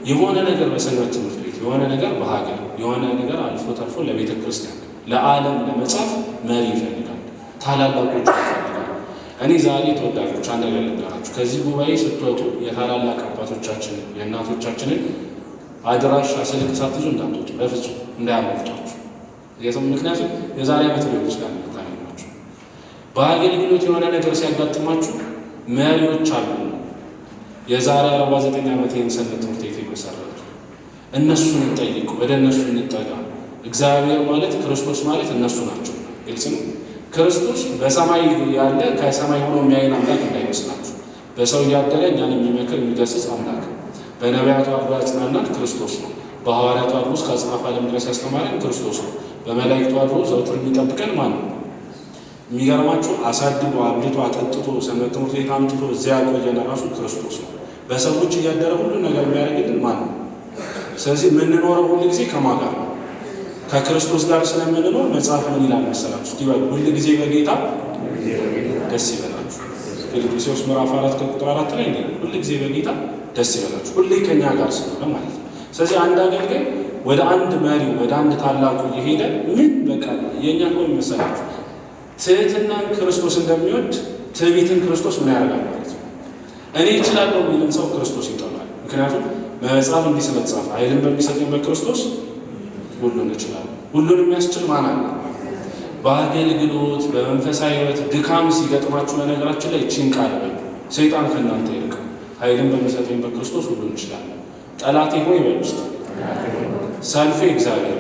A: የሆነ ነገር በሰንበት ትምህርት ቤት የሆነ ነገር በሀገር የሆነ ነገር አልፎ ተርፎ ለቤተ ክርስቲያን ለዓለም ለመጻፍ መሪ ይፈልጋል። ታላላቆች ይፈልጋል። እኔ ዛሬ ተወዳጆች አንድ ነገር ልንገራችሁ። ከዚህ ጉባኤ ስትወጡ የታላላቅ አባቶቻችንን የእናቶቻችንን አድራሻ ስልክ ሳትይዙ እንዳትወጡ በፍጹም እንዳያመልጣችሁ። ምክንያቱም የዛሬ ዓመት ሊሆን ይችላል ታገኟችሁ። በአገልግሎት የሆነ ነገር ሲያጋጥማችሁ መሪዎች አሉ። የዛሬ 49 ዓመት ይህን ሰንበት ትምህርት ቤት የመሰረቱ እነሱን እንጠይቁ፣ ወደ እነሱ እንጠጋ። እግዚአብሔር ማለት ክርስቶስ ማለት እነሱ ናቸው። ግልጽ ነው። ክርስቶስ በሰማይ ያለ ከሰማይ ሆኖ የሚያይን አምላክ እንዳይመስላችሁ። በሰው እያደረ እኛን የሚመክር የሚገስጽ አምላክ፣ በነቢያቱ አድሮ ያጽናናን ክርስቶስ ነው። በሐዋርያቱ አድሮ እስከ አጽናፈ ዓለም ድረስ ያስተማረን ክርስቶስ ነው። በመላእክቱ አድሮ ዘውትር የሚጠብቀን ማን ነው? የሚገርማችሁ አሳድጎ አብልቶ አጠጥቶ ሰንበት ትምህርት ቤት አምጥቶ እዚያ ያቆየን ራሱ ክርስቶስ ነው። በሰዎች እያደረ ሁሉ ነገር የሚያደርግልን ማን ነው? ስለዚህ የምንኖረው ሁሉ ጊዜ ከማን ጋር ነው? ከክርስቶስ ጋር ስለምንኖር መጽሐፍ ምን ይላል መሰላችሁ? ይባል ሁሉ ጊዜ በጌታ ደስ ይበላችሁ። ፊልጵስዩስ ምዕራፍ 4 ከቁጥር 4 ላይ እንዴ ሁሉ ጊዜ በጌታ ደስ ይበላችሁ፣ ሁሌ ከኛ ጋር ስለሆነ ማለት ነው። ስለዚህ አንድ አገልጋይ ወደ አንድ መሪው ወደ አንድ ታላቁ የሄደ ምን በቃ የኛ እኮ መሰላችሁ ትህትናን ክርስቶስ እንደሚወድ ትዕቢትን ክርስቶስ ምን ያደርጋል ማለት ነው። እኔ እችላለሁ የሚልን ሰው ክርስቶስ ይጠላል። ምክንያቱም መጽሐፍ እንዲህ ስለተጻፈ ኃይልን በሚሰጠኝ በክርስቶስ ሁሉን እችላለሁ። ሁሉን የሚያስችል ማን አለ? በአገልግሎት በመንፈሳዊ ሕይወት ድካም ሲገጥማችሁ በነገራችን ላይ ይህችን ቃል በሉ፣ ሰይጣን ከእናንተ ይርቅ፣ ኃይልን በሚሰጠኝ በክርስቶስ ሁሉን እችላለሁ። ጠላቴ ሆይ በሉ ውስጥ ሰልፌ እግዚአብሔር።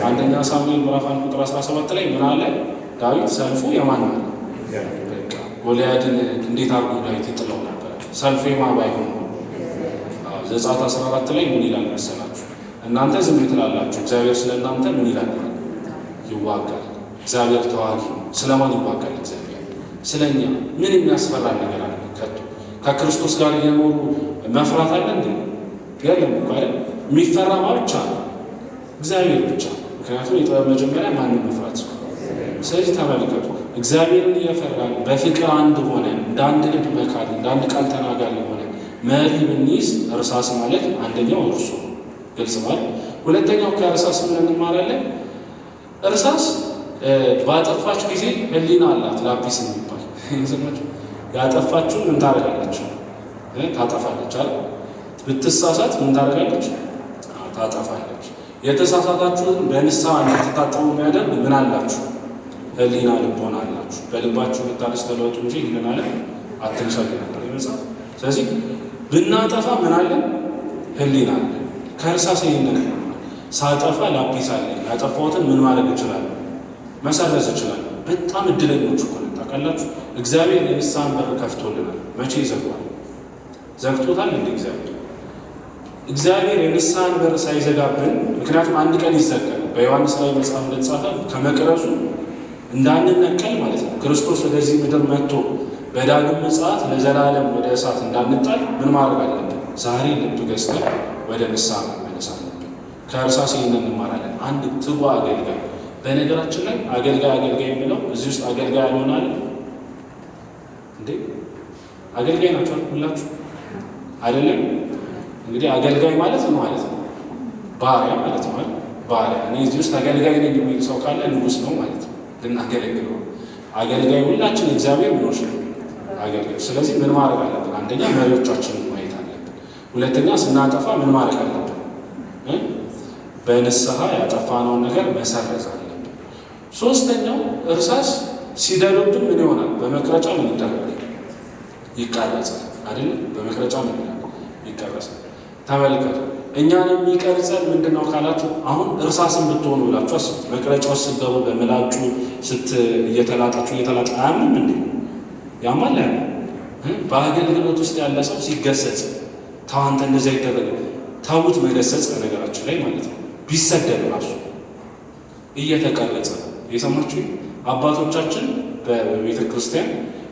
A: አንደኛ ሳሙኤል ምዕራፍ 1 ቁጥር 17 ላይ ምን አለ? ዳዊት ሰልፉ የማን ነው? በቃ ጎልያድን እንዴት አድርጎ ዳዊት ይጥለው ነበር? ሰልፉ የማን ባይሆን ነው? ዘጸአት 14 ላይ ምን ይላል መሰላችሁ? እናንተ ዝም ትላላችሁ፣ እግዚአብሔር ስለ እናንተ ምን ይላል? ይዋጋል። እግዚአብሔር ተዋጊ ነው። ስለማን ይዋጋል? እግዚአብሔር ስለኛ። ምን የሚያስፈራ ነገር አለ? ከቶ ከክርስቶስ ጋር እየኖሩ መፍራት አለ እንዴ? የለም እኮ አይደል? የሚፈራማ ብቻ ነው እግዚአብሔር ብቻ። ምክንያቱም የጥበብ መጀመሪያ ማንም መፍራት ነው። ስለዚህ ተመልከቱ፣ እግዚአብሔርን እየፈራን በፍቅር አንድ ሆነን እንደ አንድ ልብ መካሪ እንደ አንድ ቃል ተናጋሪ ሆነን መሪ ብንይዝ እርሳስ ማለት አንደኛው እርሱ ግልጽ ማለት። ሁለተኛው ከእርሳስ ምን እንማራለን? እርሳስ ባጠፋች ጊዜ ሕሊና አላት። ላጲስ የሚባል ይዘማችሁ ያጠፋችሁን ምን ታደርጋለች? ታጠፋለች አይደል? ብትሳሳት ምን ታደርጋለች? ታጠፋለች። የተሳሳታችሁን በንስሐ እንድትታጠቡ የሚያደርግ ምን አላችሁ? ሕሊና ልቦና አላችሁ። በልባችሁ ልታነስ ተለወጡ እንጂ ይህንን አለ አትምሰሉ ነበር ይመጻፍ። ስለዚህ ብናጠፋ ምን አለ? ሕሊና አለ። ከእርሳስ ይህንን ሳጠፋ ላጲስ አለ። ያጠፋሁትን ምን ማድረግ እችላለሁ? መሰረዝ እችላለሁ። በጣም እድለኞች እኮ ነን ታውቃላችሁ። እግዚአብሔር የንስሐን በር ከፍቶልናል። መቼ ይዘጋዋል? ዘግቶታል እንደ እግዚአብሔር የንስሐን በር ሳይዘጋብን፣ ምክንያቱም አንድ ቀን ይዘጋል። በዮሐንስ ላይ መጽሐፍ እንደተጻፈ ከመቅረዙ እንዳንነቀል ማለት ነው። ክርስቶስ ወደዚህ ምድር መጥቶ በዳግም ምጽአት ለዘላለም ወደ እሳት እንዳንጣል ምን ማድረግ አለብን? ዛሬ ልብ ገዝተን ወደ ንስሐ መመለስ አለብን። ከእርሳስ ይህንን እንማራለን። አንድ ትጉ አገልጋይ፣ በነገራችን ላይ አገልጋይ የሚለው እዚህ ውስጥ አገልጋይ ያልሆናል እንዴ? አገልጋይ ናቸው ሁላችሁ አይደለም? እንግዲህ አገልጋይ ማለት ነው ማለት ነው ባሪያ ማለት ነው። ባሪያ እኔ እዚህ ውስጥ አገልጋይ ነኝ የሚል ሰው ካለ ንጉሥ ነው ማለት ነው። ልናገለግለው አገልጋይ ሁላችን እግዚአብሔር ምኖች ነው አገልጋይ። ስለዚህ ምን ማድረግ አለብን? አንደኛ መሪዎቻችንን ማየት አለብን። ሁለተኛ ስናጠፋ ምን ማድረግ አለብን? በንስሐ ያጠፋነውን ነገር መሰረዝ አለብን። ሶስተኛው እርሳስ ሲደሉብን ምን ይሆናል? በመቅረጫ ምን ይደረጋል? ይቃረጻል አይደል? በመቅረጫ ምን ይሆናል? ይቀረጻል። ተመልከቱ፣ እኛን የሚቀርጸን ምንድነው ካላችሁ አሁን እርሳስን ብትሆኑ ብላችሁ አስቡት። መቅረጫው ስትገቡ በምላጩ እየተላጣችሁ አያምንም እንዴ? ያማል ያለ በአገልግሎት ውስጥ ያለ ሰው ሲገሰጽ ታንተ እንደዚያ ይደረግ ታውት መገሰጽ ነገራችን ላይ ማለት ነው። ቢሰደድ ራሱ እየተቀረጸ የሰማችሁ አባቶቻችን በቤተ ክርስቲያን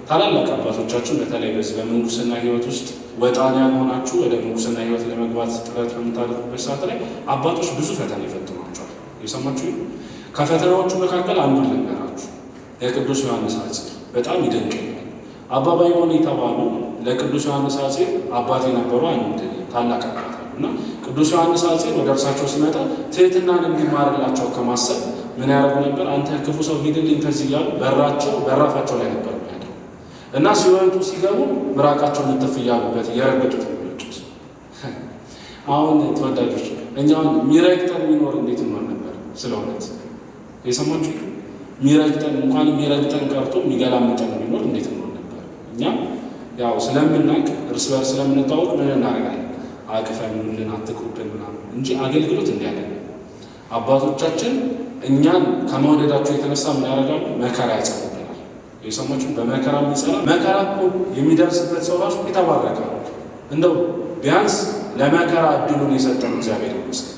A: ታላላቅ አባቶቻችን በተለይ በዚህ በምንኩስና ሕይወት ውስጥ ወጣንያን ሆናችሁ ወደ ምንኩስና ሕይወት ለመግባት ጥረት በምታደርጉበት ሰዓት ላይ አባቶች ብዙ ፈተና ይፈትኗቸዋል። የሰማችሁ ከፈተናዎቹ መካከል አንዱን ልንገራችሁ። የቅዱስ ዮሐንስ አጽር በጣም ይደንቀኛል። አባ ባይሞን የተባሉ ለቅዱስ ዮሐንስ አጽር አባት የነበሩ አንድ ታላቅ አባት እና ቅዱስ ዮሐንስ አጽር ወደ እርሳቸው ሲመጣ ትህትናን እንዲማርላቸው ከማሰብ ምን ያደርጉ ነበር? አንተ ክፉ ሰው ሂድልኝ ከዚህ እያሉ በራፋቸው ላይ ነበር የሚያደርጉ እና ሲወጡ ሲገቡ ምራቃቸውን ልጥፍ እያሉበት እየረገጡት የሚወጡት። አሁን ተወዳጆች እኛውን ሚረግጠን የሚኖር እንዴት እንሆን ነበር? ስለ እውነት የሰማችሁ ሚረግጠን እንኳን የሚረግጠን ቀርቶ የሚገላምጠን የሚኖር እንዴት እንሆን ነበር? እኛ ያው ስለምናውቅ እርስ በርስ ስለምንታወቅ ምን እናደርጋለን? አቅፈኑልን አትቅሩብን ምናምን እንጂ አገልግሎት እንዲያደርግ አባቶቻችን እኛን ከመውደዳቸው የተነሳ ምን ያደርጋሉ? መከራ ያጸኑብናል። የሰማችሁ በመከራ የሚጸና መከራ እኮ የሚደርስበት ሰው ራሱ የተባረከ ነው። እንደው ቢያንስ ለመከራ እድሉን የሰጠን እግዚአብሔር ይመስገን።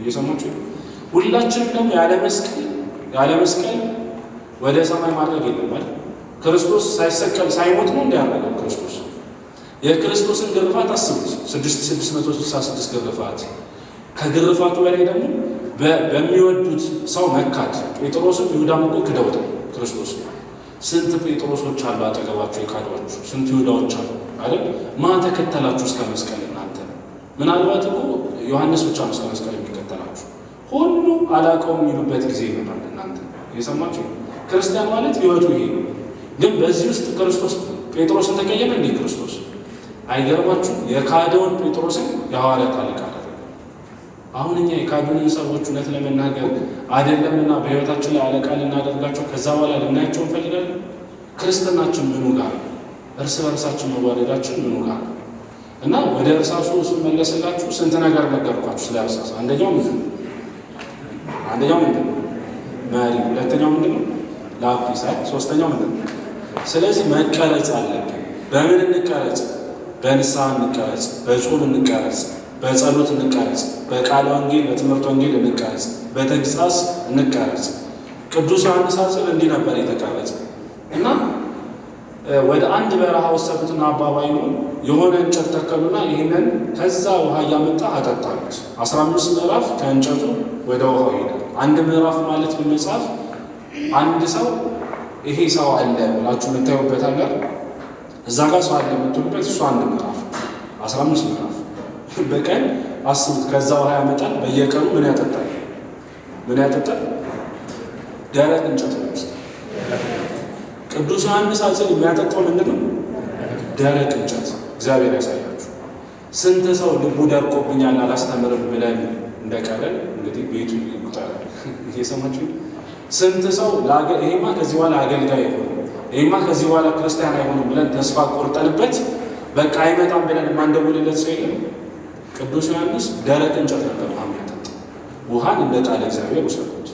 A: የሰማችሁ ሁላችንም ደግሞ ያለ መስቀል ወደ ሰማይ ማድረግ የለም። ክርስቶስ ሳይሰቀል ሳይሞት ነው እንዲያደረገው ክርስቶስ። የክርስቶስን ግርፋት አስቡት፣ 6666 ግርፋት። ከግርፋቱ በላይ ደግሞ በሚወዱት ሰው መካድ። ጴጥሮስም ይሁዳም እኮ ክደውታል ክርስቶስ። ስንት ጴጥሮሶች አሉ አጠገባቸው የካዷችሁ? ስንት ይሁዳዎች አሉ አይደል? ማን ተከተላችሁ እስከ መስቀል? እናንተ ምናልባት እኮ ዮሐንስ ብቻ ነው እስከ መስቀል የሚከተላችሁ። ሁሉ አላውቀውም የሚሉበት ጊዜ ይመጣል። እናንተ የሰማችሁ ክርስቲያን ማለት ሕይወቱ ይሄ ነው። ግን በዚህ ውስጥ ክርስቶስ ጴጥሮስን ተቀየመ እንዴ? ክርስቶስ አይገርማችሁ? የካደውን ጴጥሮስን የሐዋርያት አለቃ አደረገ። አሁን እኛ የካዱንን ሰዎች እውነት ለመናገር አይደለምና በሕይወታችን ላይ አለቃ ልናደርጋቸው ከዛ በኋላ ልናያቸው እንፈልጋለን። ክርስትናችን ምኑ ጋር? እርስ በርሳችን መዋደዳችን ምኑ ጋር? እና ወደ እርሳሱ ስመለስላችሁ ስንት ነገር ነገርኳችሁ ስለ እርሳስ። አንደኛው ምንድን ነው? መሪ። ሁለተኛው ምንድን ነው? ላጲስ። ሶስተኛው ምንድን ነው? ስለዚህ መቀረጽ አለብን። በምን እንቀረጽ? በንስሐ እንቀረጽ፣ በጾም እንቀረጽ፣ በጸሎት እንቀረጽ፣ በቃለ ወንጌል በትምህርት ወንጌል እንቀረጽ፣ በተግሳጽ እንቀረጽ። ቅዱስ ዮሐንስ አጽር እንዲህ ነበር የተቀረጸ እና ወደ አንድ በረሃ ወሰዱትና አባ ባይሞን የሆነ እንጨት ተከሉና ይህንን ከዛ ውሃ እያመጣ አጠጣሉት። 15 ምዕራፍ ከእንጨቱ ወደ ውሃው ይሄዳል። አንድ ምዕራፍ ማለት በመጽሐፍ አንድ ሰው ይሄ ሰው አለ ብላችሁ የምታዩበት አለ። እዛ ጋር ሰው አለ የምትሉበት እሱ አንድ ምዕራፍ 15 ምዕራፍ በቀን አስቡት። ከዛ ውሃ ያመጣል። በየቀኑ ምን ያጠጣል? ደረቅ እንጨት ነው። ቅዱስ ዮሐንስ አጽር የሚያጠጣው ምንድን ነው? ደረቅ እንጨት። እግዚአብሔር ያሳያችሁ። ስንት ሰው ልቡ ደርቆብኛል አላስተምርም ብለን እንደቀረን እንግዲህ ቤቱ ይቁጠራል። እየሰማችሁ ስንት ሰው ይሄማ ከዚህ በኋላ አገልጋይ አይሆንም፣ ይሄማ ከዚህ በኋላ ክርስቲያን አይሆንም ብለን ተስፋ ቆርጠንበት በቃ አይመጣም ብለን የማንደውልለት ሰው የለም። ቅዱስ ዮሐንስ ደረቅ እንጨት ነበር ውሃ የሚያጠጣ። ውሃን እንደ ቃል እግዚአብሔር ውሰዱት፣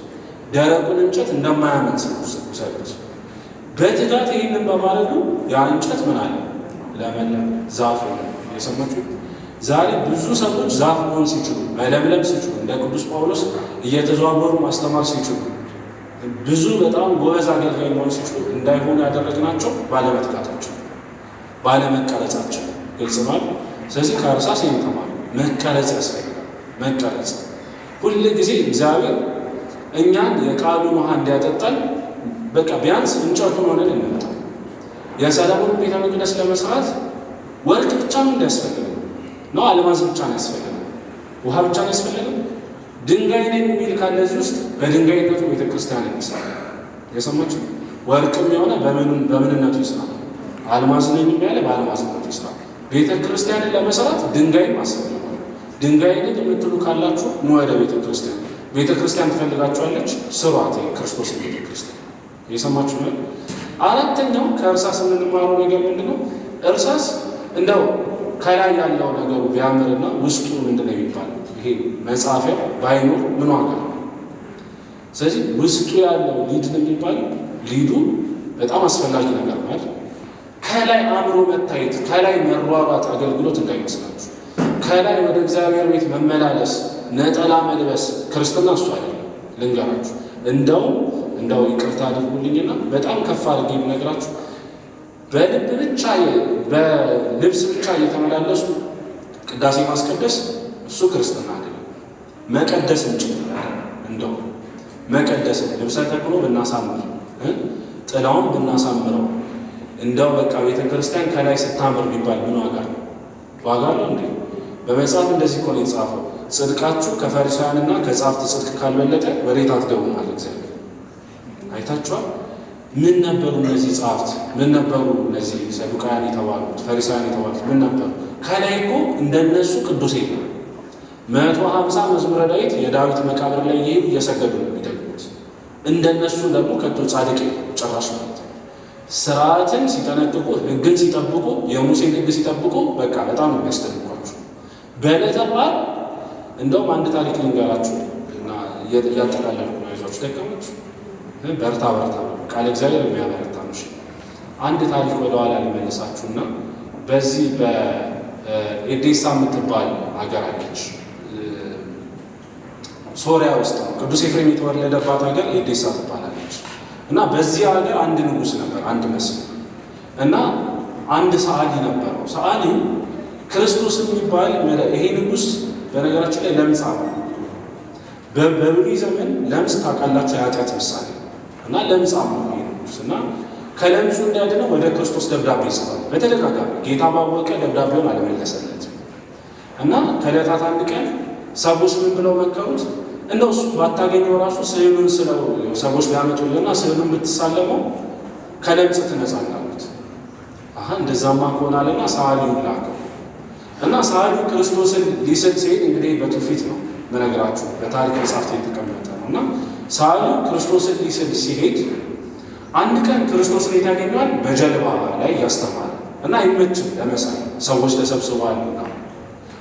A: ደረቁን እንጨት እንደማያመንስ ውሰዱት። በትጋት ይህንን በማድረጉ ያ እንጨት ምን አለ? ለመለም ዛፍ ሆነ። የሰማችሁ ዛሬ ብዙ ሰዎች ዛፍ መሆን ሲችሉ፣ መለምለም ሲችሉ፣ እንደ ቅዱስ ጳውሎስ እየተዘዋወሩ ማስተማር ሲችሉ፣ ብዙ በጣም ጎበዝ አገልጋይ መሆን ሲችሉ እንዳይሆኑ ያደረግናቸው ባለመትጋታቸው፣ ባለመቀረጻቸው። ግልጽ ነው። ስለዚህ ከእርሳስ ተማሩ። መቀረጽ ያስፈልጋል። መቀረጽ ሁል ጊዜ እግዚአብሔር እኛን የቃሉን ውሃ እንዲያጠጣን በቃ ቢያንስ እንጨቱን ሆነን እንመጣ። የሰለሞን ቤተ መቅደስ ለመስራት ወርቅ ብቻ ነው እንዲያስፈልግ ነው? አልማዝ ብቻ ነው ያስፈልግ? ውሃ ብቻ ነው ያስፈልግ? ድንጋይ ነኝ የሚል ካለ እዚህ ውስጥ በድንጋይነቱ ቤተ ክርስቲያን ይሰራ። የሰማችሁ ወርቅም የሆነ በምንነቱ ይስራ፣ አልማዝ ነኝ ያለ በአልማዝነቱ ይስራ። ቤተ ክርስቲያንን ለመስራት ድንጋይም አስፈልጋል። ድንጋይ ነኝ የምትሉ ካላችሁ ኑ ወደ ቤተ ክርስቲያን። ቤተ ክርስቲያን ትፈልጋችኋለች፣ ስሯት። ክርስቶስ ቤተ ክርስቲያን የሰማችሁ ነው። አራተኛው ከእርሳስ የምንማረው ነገር ምንድን ነው? እርሳስ እንደው ከላይ ያለው ነገሩ ቢያምርና ውስጡ ምንድነው የሚባለው? ይሄ መጻፊያ ባይኖር ምን ዋጋ ነው? ስለዚህ ውስጡ ያለው ሊድ ነው የሚባለው። ሊዱ በጣም አስፈላጊ ነገር ማለት ከላይ አምሮ መታየት፣ ከላይ መሯሯጥ አገልግሎት እንዳይመስላችሁ። ከላይ ወደ እግዚአብሔር ቤት መመላለስ፣ ነጠላ መልበስ ክርስትና እሱ አይደለም። ልንገራችሁ፣ እንደው ይቅርታ አድርጉልኝና በጣም ከፍ አድርጌ የምነግራችሁ በልብ ብቻ በልብስ ብቻ እየተመላለሱ ቅዳሴ ማስቀደስ እሱ ክርስትና አይደለም። መቀደስ እንችላለን። እንደው መቀደስ ልብሰ ተክህኖ ብናሳምር፣ ጥላውን ብናሳምረው፣ እንደው በቃ ቤተ ክርስቲያን ከላይ ስታምር ቢባል ምን ዋጋ ነው? ዋጋ አለው እንዴ? በመጽሐፍ እንደዚህ እኮ ነው የተጻፈው፣ ጽድቃችሁ ከፈሪሳውያንና ከጻፍት ጽድቅ ካልበለጠ ወዴት አትገቡም አለ እግዚአብሔር። አይታችኋል? ምን ነበሩ እነዚህ ጻፍት? ምን ነበሩ እነዚህ ሰዱቃውያን የተባሉት ፈሪሳውያን የተባሉት? ምን ነበሩ? ከላይ እኮ እንደነሱ ቅዱስ የለም። 150 መዝሙረ ዳዊት የዳዊት መቃብር ላይ ይሄዱ እየሰገዱ ነው የሚደግሙት። እንደነሱ ደግሞ ከቶ ጻድቅ ጭራሽ ማለት ነው። ስርዓትን ሲጠነቅቁ፣ ሕግን ሲጠብቁ፣ የሙሴን ሕግ ሲጠብቁ በቃ በጣም ነው የሚያስደንቋችሁ። በዕለተ በዓል እንደውም አንድ ታሪክ ልንገራችሁ እና እያጠቃለልኩ ነው። ይዟችሁ ደቀሞች በርታ ቃል እግዚአብሔር የሚያበረታ ነው። አንድ ታሪክ ወደኋላ ልመልሳችሁና በዚህ በኤዴሳ የምትባል ሀገር አለች፣ ሶሪያ ውስጥ ነው። ቅዱስ ኤፍሬም የተወለደባት ሀገር ኤዴሳ ትባላለች። እና በዚህ ሀገር አንድ ንጉሥ ነበር፣ አንድ መስፍን እና አንድ ሰዓሊ ነበረው። ሰዓሊው ክርስቶስ የሚባል ይሄ ንጉሥ በነገራችን ላይ ለምጻም ነው። በብሉይ ዘመን ለምጽ ታውቃላችሁ፣ የኃጢአት ምሳሌ እና ለምጻም ነው ይሄ ንጉሥ እና ከለምጹ እንዲያድነው ወደ ክርስቶስ ደብዳቤ ይጽፋል። በተደጋጋሚ ጌታ ባወቀ ደብዳቤውን አልመለሰለትም እና ከዕለታት አንድ ቀን ሰዎች ምን ብለው መከሩት? እንደው እሱ ባታገኘው ራሱ ስዕሉን ስለው ሰዎች ቢያመጡልና ስዕሉን ብትሳለመው ከለምጽ ትነጻለህ አሉት። እንደዛማ ከሆነ አለና ሰዓሊውን ላከው እና ሰዓሊው ክርስቶስን ሊስል ሲሄድ እንግዲህ በትውፊት ነው በነገራችሁ በታሪክ መጽሐፍት የተቀመጠ ነው እና ሰዓሊው ክርስቶስን ሊስል ሲሄድ አንድ ቀን ክርስቶስን የታገኘዋል በጀልባ ላይ እያስተማረ እና አይመችም ለመሳል ሰዎች ተሰብስበዋልና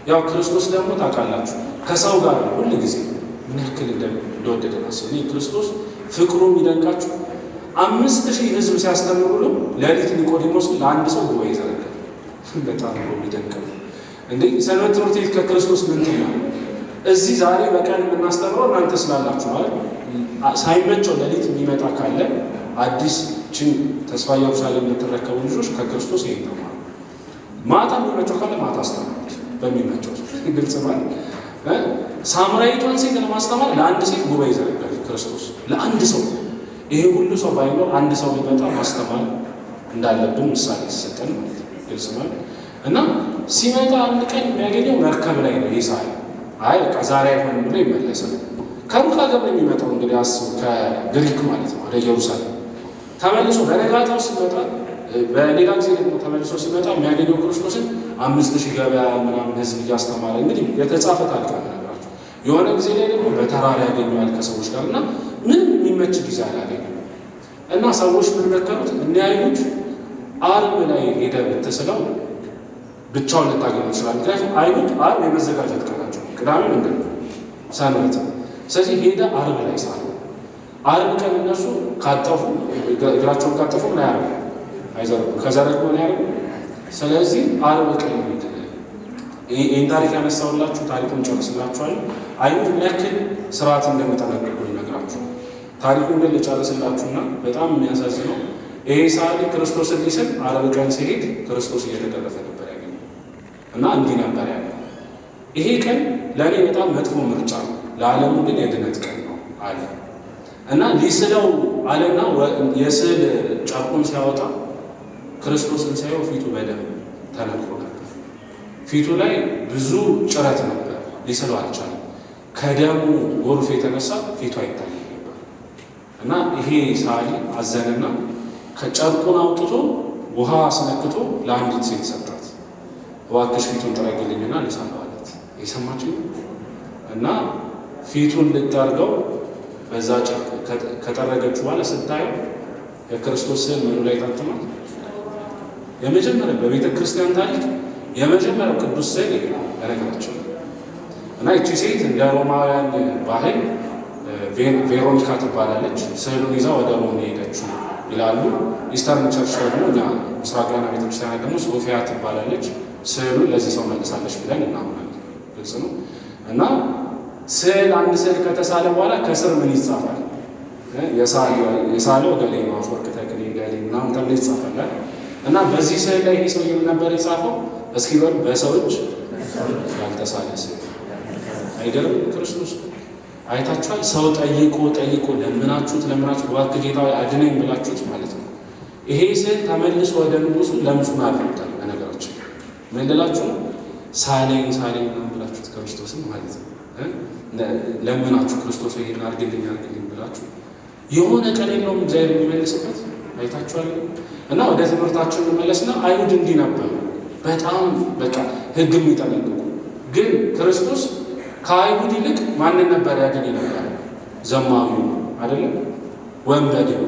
A: ያው ክርስቶስ ደግሞ ታውቃላችሁ ከሰው ጋር ሁሉ ጊዜ ምን ያክል እንደወደደ ናስብ። ክርስቶስ ፍቅሩ የሚደንቃችሁ 5000 ሕዝብ ሲያስተምሩ ሌሊት ኒቆዲሞስ ለአንድ ሰው ጉባኤ ይዘረጋል። በጣም የሚደንቅ ነው። እንዴ ሰንበት ትምህርት ቤት ከክርስቶስ ምን ትኛል? እዚህ ዛሬ በቀን የምናስተምረው እናንተ ስላላችሁ ማለት ሳይመቸው ሌሊት የሚመጣ ካለ አዲስ ችን ተስፋ ኢየሩሳሌም የምትረከቡ ልጆች ከክርስቶስ ይሄን ነው ማለት ማታ የሚመቸው ካለ ማታ አስተምሩት በሚመቸው ግልጽ ማለት ሳምራዊቷን ሴት ለማስተማር ለአንድ ሴት ጉባኤ ይዘረጋል ክርስቶስ ለአንድ ሰው። ይሄ ሁሉ ሰው ባይኖር አንድ ሰው ሊመጣ ማስተማር እንዳለብን ምሳሌ ሲሰጠን ማለት ነው። ግልጽ ማለት እና ሲመጣ አንድ ቀን የሚያገኘው መርከብ ላይ ነው። ይሳል አይ በቃ ዛሬ አይሆንም ብሎ ይመለሳል። ከሩቅ ሀገር ነው የሚመጣው እንግዲህ አስቡ፣ ከግሪክ ማለት ነው ወደ ኢየሩሳሌም ተመልሶ በነጋታው ሲመጣ በሌላ ጊዜ ደግሞ ተመልሶ ሲመጣ የሚያገኘው ክርስቶስን 5000 ገበያ ምናምን ሕዝብ እያስተማረ እንግዲህ የተጻፈ ታሪክ አልነግራችሁ። የሆነ ጊዜ ላይ ደግሞ በተራራ ያገኘዋል ከሰዎች ጋር እና ምንም የሚመች ጊዜ አላገኘም እና ሰዎች ምን መከሩት? እኒ አይሁድ ዓርብ ላይ ሄደ ብትስለው ብቻውን ልታገኘው ይችላል። ምክንያቱም አይሁድ ዓርብ የመዘጋጀት ቀናቸው፣ ቅዳሜ ምንድን ነው ሰንበት። ስለዚህ ሄደ ዓርብ ላይ ሳለ ዓርብ ቀን እነሱ ካጠፉ እግራቸውን ካጠፉ ምን ያደርጉ አይዘረጉ ከዘረጉ ምን ያደርጉ። ስለዚህ ዓርብ ቀን ይህን ታሪክ ያነሳውላችሁ ታሪኩን ጨርስላችኋል። አይሁድ ምን ያክል ስርዓት እንደሚጠነቅቁ ይነግራችሁ። ታሪኩን ግን ልጨርስላችሁና በጣም የሚያሳዝነው ይሄ ሰዓሊ ክርስቶስን ሊስል ዓርብ ቀን ሲሄድ ክርስቶስ እየተገረፈ ነበር ያገኘው እና እንዲህ ነበር ያለው። ይሄ ቀን ለእኔ በጣም መጥፎ ምርጫ ነው፣ ለዓለሙ ግን የድነት ቀን ነው አለ እና ሊስለው አለና የስዕል ጨርቁን ሲያወጣ ክርስቶስን ሳየው ፊቱ በደም ተነክሮ ነበር። ፊቱ ላይ ብዙ ጭረት ነበር፣ ሊስለው አልቻለም። ከደሙ ጎርፍ የተነሳ ፊቱ አይታይም ነበር እና ይሄ ሰዓሊ አዘንና ከጨርቁን አውጥቶ ውሃ አስነክቶ ለአንዲት ሴት ሰጣት። እባክሽ ፊቱን ጥረግልኝና ልሳለው አላት። የሰማችሁ እና ፊቱን ልታርገው በዛ ጨርቅ ከጠረገችው በኋላ ስታየው የክርስቶስ ስዕል ምኑ ላይ ታትሟል? የመጀመሪያ በቤተ ክርስቲያን ታሪክ የመጀመሪያው ቅዱስ ስዕል በነገራችን እና ይቺ ሴት እንደ ሮማውያን ባህል ቬሮኒካ ትባላለች። ስዕሉን ይዛ ወደ ሮም ሄደችው ይላሉ። ኢስተርን ቸርች ደግሞ እኛ ምስራቃውያን ቤተክርስቲያን ደግሞ ሶፊያ ትባላለች። ስዕሉን ለዚህ ሰው መልሳለች ብለን እናምናለን። ግልጽ ነው። እና ስዕል አንድ ስዕል ከተሳለ በኋላ ከስር ምን ይጻፋል? የሳለው ገሌ ነው፣ አፈወርቅ ተክሌ ገሌ ምናምን ተብሎ ይጻፋል። እና በዚህ ስዕል ላይ ይህ ሰው ነበር የጻፈው። እስኪ በሉ በሰው እጅ ያልተሳለ ስዕል። አይገርም? ክርስቶስ አይታችኋል? ሰው ጠይቆ ለምናችሁት እባክህ ጌታ አድነኝ ብላችሁት ማለት ነው። ይሄ ስዕል ተመልሶ ወደ ንጉሱ ለምጹን አድርጎታል። በነገራችን ምን ልላችሁ ነው? ሳሌኝ ብላችሁት ክርስቶስን ማለት ነው። ለምናችሁ ክርስቶስ ይሄን አድርግልኝ ብላችሁ የሆነ ቀን የለውም እግዚአብሔር የሚመልስበት። አይታችኋል? እና ወደ ትምህርታችን እንመለስና አይሁድ እንዲህ ነበሩ፣ በጣም በቃ ሕግ የሚጠነቅቁ ግን ክርስቶስ ከአይሁድ ይልቅ ማንን ነበር ያድን ነበር? ዘማዊው አይደለም፣ ወንበዴው።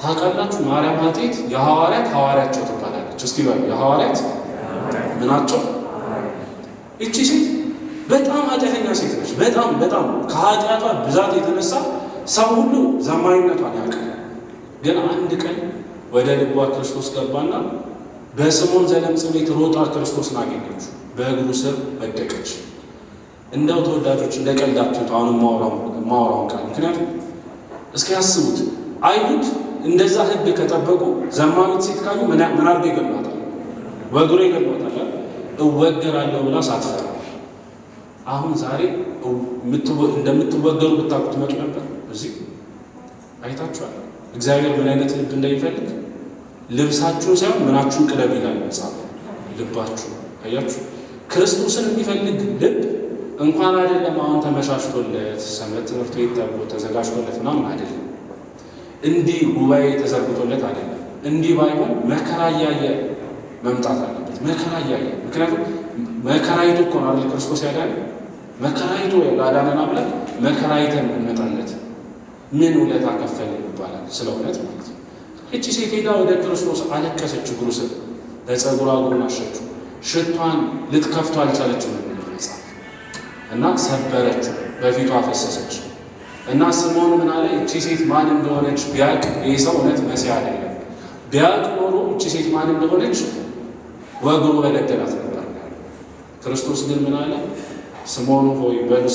A: ታውቃላችሁ? ማርያም ኃጢት የሐዋርያት ሐዋርያቸው ትባላለች። እስኪ በሉ የሐዋርያት ምናቸው? እቺ ሴት በጣም ኃጢአተኛ ሴት ነች። በጣም ከኃጢአቷ ብዛት የተነሳ ሰው ሁሉ ዘማዊነቷን ያውቃል። ግን አንድ ቀን ወደ ልቧ ክርስቶስ ገባና በስምዖን ዘለምጽ ቤት ሮጣ ክርስቶስን አገኘችው። በእግሩ ስር ወደቀች። እንደው ተወዳጆች እንደ ቀልዳችሁት አሁን ማወራውን ቃል ምክንያቱም እስኪ ያስቡት። አይሁድ እንደዛ ሕግ ከጠበቁ ዘማዊት ሴት ካዩ ምን አድርገው ይገሏታል? ወግሮ ይገሏታል። እወገራለሁ ብላ ሳትፈራ። አሁን ዛሬ እንደምትወገሩ ብታውቁት መጡ ነበር። እዚህ አይታችኋል። እግዚአብሔር ምን አይነት ልብ እንደሚፈልግ ልብሳችሁን ሳይሆን ምናችሁን ቅደም ይላል መጽሐፍ። ልባችሁ አያችሁ። ክርስቶስን የሚፈልግ ልብ እንኳን አይደለም አሁን ተመሻሽቶለት ሰንበት ትምህርት ቤት ተብሎ ተዘጋጅቶለት ምናምን አይደለም። እንዲህ ጉባኤ ተዘርግቶለት አይደለም። እንዲህ ባይሆን መከራ እያየ መምጣት አለበት። መከራ እያየ ምክንያቱም መከራይቶ እኮ ነው አይደል ክርስቶስ ያዳነ። መከራይቶ ላዳነን አምላክ መከራይተን እንመጣለት ምን ውለታ ከፈልን ይባላል። ስለ እውነት ማለት ነው። እቺ ሴት ሄዳ ወደ ክርስቶስ አለቀሰች። እግሩ ስር ለጸጉሯ እግሩን አሸችው። ሽቷን ልትከፍቶ አልቻለችም መጽሐፍ እና ሰበረችው፣ በፊቷ አፈሰሰች። እና ስምዖን ምን አለ? እቺ ሴት ማን እንደሆነች ቢያቅ፣ ይህ ሰው እውነት መሲህ አይደለም፣ ቢያቅ ኖሮ እቺ ሴት ማን እንደሆነች ወግሮ በገደላት ነበር። ክርስቶስ ግን ምን አለ? ስምዖን ሆይ በሉ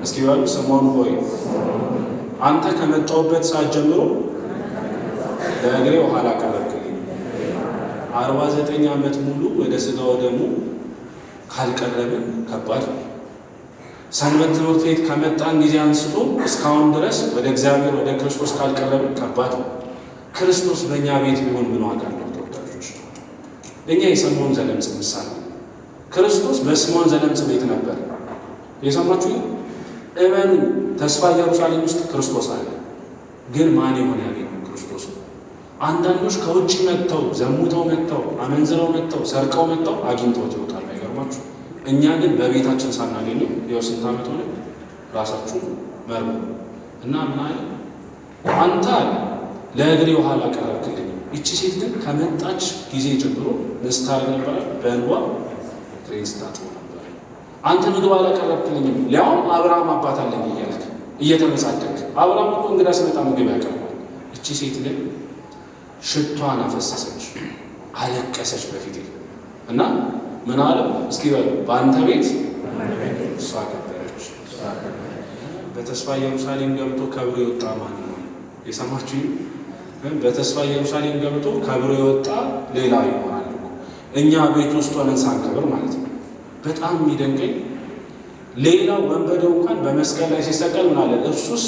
A: እስኪ በሉ ስምዖን ሆይ አንተ ከመጣሁበት ሰዓት ጀምሮ ለእግሬ ውሃ አላቀረብክልኝ። 49 ዓመት ሙሉ ወደ ሥጋ ወደሙ ካልቀረብን ከባድ። ሰንበት ትምህርት ቤት ከመጣን ጊዜ አንስቶ እስካሁን ድረስ ወደ እግዚአብሔር ወደ ክርስቶስ ካልቀረብን ከባድ። ክርስቶስ በእኛ ቤት ቢሆን ምን ዋጋ አለው? ተወዳጆች፣ እኛ የስምዖን ዘለምጽ ምሳሌ። ክርስቶስ በስምዖን ዘለምጽ ቤት ነበር። የሰማችሁ እመኑ። ተስፋ ኢየሩሳሌም ውስጥ ክርስቶስ አለ። ግን ማን ይሆን ያገኘው ክርስቶስ? አንዳንዶች ከውጭ መጥተው ዘሙተው መጥተው አመንዝረው መጥተው ሰርቀው መጥተው አግኝተውት ይወጣል። አይገርማችሁ? እኛ ግን በቤታችን ሳናገኘው ይኸው ስንት ዓመት ሆነ። ራሳችሁ መርምሩ እና ምን አለ? አንተ አለ ለእግሬ ውሃ አላቀረብክልኝ። ይቺ ሴት ግን ከመጣች ጊዜ ጀምሮ ምስታር ነበረ፣ በእንባ እግሬን ስታጥብ ነበር። አንተ ምግብ አላቀረብክልኝም፣ ሊያውም አብርሃም አባት አለኝ እያልክ እየተመጻደቅ። አብርሃም እኮ እንግዳ ሲመጣ ምግብ ያቀርባል። እቺ ሴት ግን ሽቷን አፈሰሰች፣ አለቀሰች በፊቴ እና ምን አለ? እስኪ በሉ በአንተ ቤት እሷ ከበረች። በተስፋ ኢየሩሳሌም ገብቶ ከብሮ የወጣ ማን ነው? የሰማችሁ? በተስፋ ኢየሩሳሌም ገብቶ ከብሮ የወጣ ሌላ ይሆናል እኮ እኛ ቤት ውስጥ ሆነን ሳንከብር ማለት ነው። በጣም የሚደንቀኝ ሌላው ወንበዴው እንኳን በመስቀል ላይ ሲሰቀል ምን አለ? እርሱስ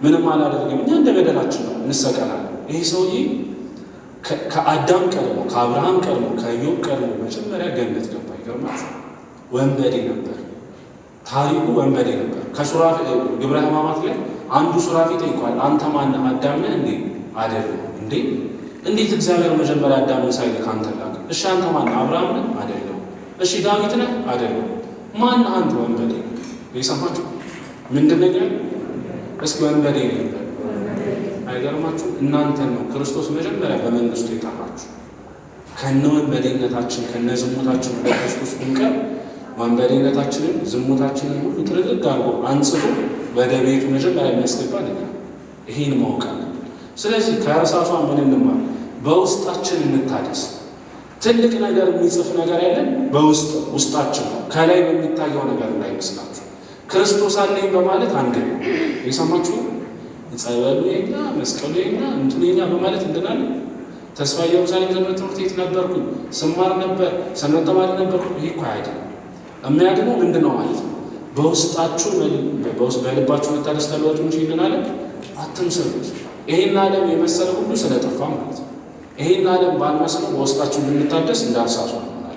A: ምንም አላደረገም፣ እኛ እንደ በደላችን ነው እንሰቀላለን። ይህ ሰውዬ ከአዳም ቀድሞ ከአብርሃም ቀድሞ ከኢዮብ ቀድሞ መጀመሪያ ገነት ገባ። ይገርማችሁ። ወንበዴ ነበር፣ ታሪኩ ወንበዴ ነበር። ከሱራፌ ግብረ ሕማማት ላይ አንዱ ሱራፌ ጠይቋል፣ አንተ ማነህ? አዳም ነህ እንዴ? አይደለም። እንዴ እንዴት እግዚአብሔር መጀመሪያ አዳምን ሳይልክ አንተ ላከ? እሺ አንተ ማነህ? አብርሃም ነህ? አይደለም። እሺ ዳዊት ነህ? አይደለም። ማነህ አንተ? ወንበዴ። የሰማችሁ ምንድን ነው? እስኪ ወንበዴ ነበር። አይገርማችሁ? እናንተን ነው ክርስቶስ መጀመሪያ በመንግስቱ የጠራችሁ። ከነወንበዴነታችን ከነዝሙታችን ወደ ክርስቶስ ብንቀር ወንበዴነታችንን ዝሙታችንን ሁሉ ጥርግርግ አድርጎ አንጽቶ ወደ ቤቱ መጀመሪያ የሚያስገባ ነገር ይሄን ማወቅ አለብን። ስለዚህ ከእርሳሷ ምን እንማር? በውስጣችን እንታደስ። ትልቅ ነገር የሚጽፍ ነገር ያለን ውስጣችን ነው። ከላይ በሚታየው ነገር እንዳይመስላችሁ። ክርስቶስ አለኝ በማለት አንገኝ የሰማችሁ ጸበሉ የኛ መስቀሉ የኛ እንትኑ የኛ በማለት እንድናለን። ተስፋ ኢየሩሳሌም ሰንበት ትምህርት ቤት ነበርኩኝ፣ ስማር ነበር፣ ሰንበት ተማሪ ነበርኩ። ይህ እኮ አይደለም። የሚያድነው ምንድን ነው ማለት ነው? በውስጣችሁ በልባችሁ መታደስ ተለወጡ እንጂ እንድናለን አትምሰሉት። ይሄን ዓለም የመሰለ ሁሉ ስለጠፋ ማለት ነው። ይሄን ዓለም ባልመስለው በውስጣችሁ ብንታደስ እንዳርሳሱ ይሆናል።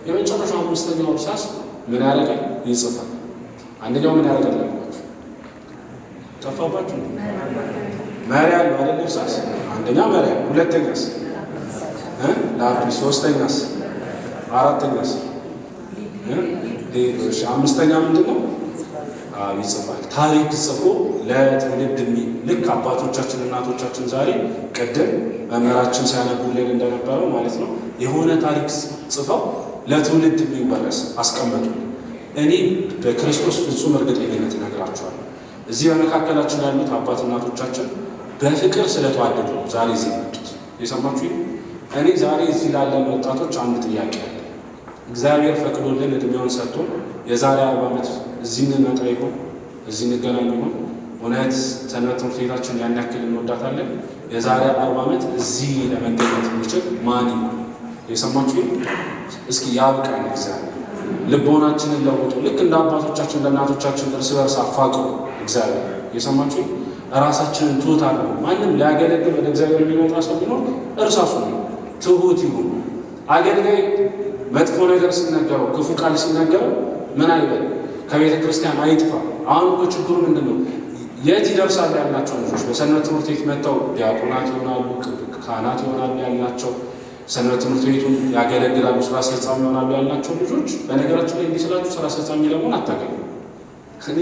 A: የመጨረሻው አምስተኛው እርሳስ ምን ያደርጋል? ይጽፋል። አንደኛው ምን ያደርጋል? ጠፋባችሁ? መሪ ያለው አይደል? እርሳስ አንደኛ መሪ ያለው፣ ሁለተኛስ ላጲስ፣ ሶስተኛስ፣ አራተኛስ ሌሎች፣ አምስተኛ ምንድን ነው? ይጽፋል። ታሪክ ጽፎ ለትውልድ ልክ አባቶቻችን እናቶቻችን ዛሬ ቅድም መምህራችን ሲያነቡልን እንደነበረው ማለት ነው የሆነ ታሪክ ጽፈው ለትውልድ የሚወረስ አስቀመጡ። እኔ በክርስቶስ ፍጹም እርግጠኝነት እነግራቸዋለሁ እዚህ በመካከላችን ያሉት አባት እናቶቻችን በፍቅር ስለተዋደዱ ነው ዛሬ እዚህ የመጡት። የሰማችሁ? እኔ ዛሬ እዚህ ላለን ወጣቶች አንድ ጥያቄ አለ። እግዚአብሔር ፈቅዶልን እድሜውን ሰጥቶ የዛሬ 40 ዓመት እዚህ እንመጣ ይሆን? እዚህ እንገናኝ ይሆን? እውነት ሰንበት ትምህርት ቤታችን ያን ያክል እንወዳታለን? የዛሬ 40 ዓመት እዚህ ለመገኘት የሚችል ማን ይሆን? የሰማችሁ? እስኪ ያብቃን እግዚአብሔር። ልቦናችንን ለውጡ። ልክ እንደ አባቶቻችን እንደ እናቶቻችን እርስ በርስ አፋቅሩ እግዚአብሔር። የሰማችሁ? ራሳችንን ትሁት አድርጉ። ማንም ሊያገለግል ወደ እግዚአብሔር የሚመጣ ሰው ቢኖር እርሳሱ ነው፣ ትሁት ይሁን። አገልጋይ መጥፎ ነገር ሲነገረው ክፉ ቃል ሲነገረው ምን አይበል? ከቤተ ክርስቲያን አይጥፋ። አሁን እኮ ችግሩ ምንድን ነው? የት ይደርሳሉ ያልናቸው ልጆች በሰንበት ትምህርት ቤት መጥተው ዲያቆናት ይሆናሉ፣ ካህናት ይሆናሉ ያልናቸው፣ ሰንበት ትምህርት ቤቱን ያገለግላሉ፣ ስራ አስፈጻሚ ይሆናሉ ያልናቸው ልጆች በነገራችን ላይ እንዲስላችሁ ስራ አስፈጻሚ ለመሆን አታገኙ። እኔ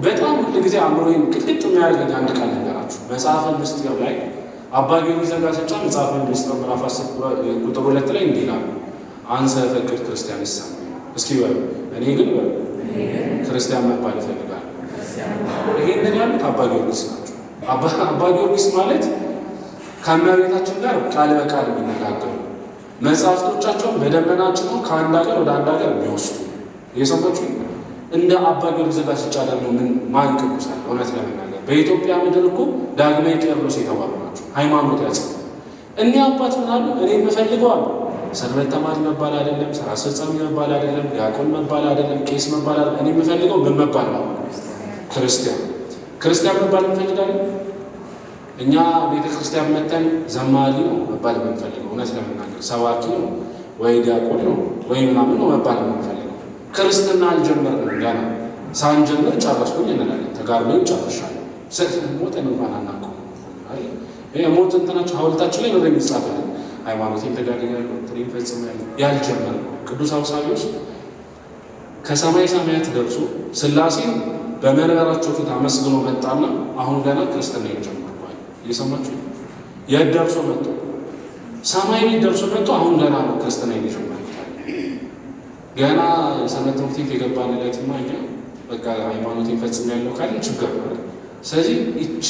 A: በጣም ሁሉ ጊዜ አእምሮዬን ቅጥቅጥ የሚያደርገኝ አንድ ቃል ነገራችሁ። መጽሐፈ ምስጢር ላይ አባ ጊዮርጊስ ዘጋስጫ መጽሐፈ ምስጢር ምዕራፍ 10 ቁጥር 2 ላይ እንዲህ ይላል፣ አንሰ ፈቅድ ክርስቲያን ይሰማል። እስኪ በሉ እኔ ግን ክርስቲያን መባል እፈልጋለሁ። ይሄንን ያሉት አባ ጊዮርጊስ ናቸው። አባ ጊዮርጊስ ማለት ከእመቤታችን ጋር ቃል በቃል የሚነጋገሩ መጽሐፍቶቻቸውን በደመና ጭነው ከአንድ ሀገር ወደ አንድ ሀገር የሚወስዱ የሰማችሁ። እንደ አባ ጊዮርጊስ ዘጋስጫ ደግሞ ማን ቅዱስ አለ? እውነት ለመናገር በኢትዮጵያ ምድር እኮ ዳግማዊ ቄርሎስ የተባሉ ናቸው። ሃይማኖት ያጽናሉ። እኒህ አባት ምን አሉ? እኔ የምፈልገው አሉ ሰንበት ተማሪ መባል አይደለም፣ ስራ አስፈጻሚ መባል አይደለም፣ ዲያቆን መባል አይደለም፣ ቄስ መባል አይደለም። እኔ የምፈልገው ምን መባል ነው? ክርስቲያን መባል እንፈልጋለን። እኛ ቤተ ክርስቲያን መተን ዘማሪ ነው መባል የምንፈልገው። እውነት ለመናገር ሰባኪ ነው ወይ ዲያቆን ነው ወይ ምናምን ነው መባል የምንፈልገው። ክርስትና አልጀመርንም ገና። ሳንጀምር ጨረስኩኝ እንላለን። ተጋድሎኝ ጨርሻለሁ። ሞተን እንኳን አናውቀውም። የሞት እንትናቸው ሐውልታችን ላይ ነው የሚጻፈው። ሃይማኖቴን ተጋድያለሁ፣ ትሬን ፈጽሜያለሁ ያልጀመረ ቅዱስ አውሳቢዎስ ከሰማይ ሰማያት ደርሶ ሥላሴን በመንበራቸው ፊት አመስግኖ መጣና አሁን ገና ክርስትና ይጀምራል። እየሰማችሁ? የት ደርሶ መጥቶ? ሰማይ ቤት ደርሶ መጥቶ አሁን ገና ነው ክርስትና ይጀምራል። ገና ሰንበት ትምህርት ቤት የገባን ዕለትማ እኛ በቃ ሃይማኖቴን ፈጽሜያለሁ ካልን ችግር ነው። ስለዚህ እቺ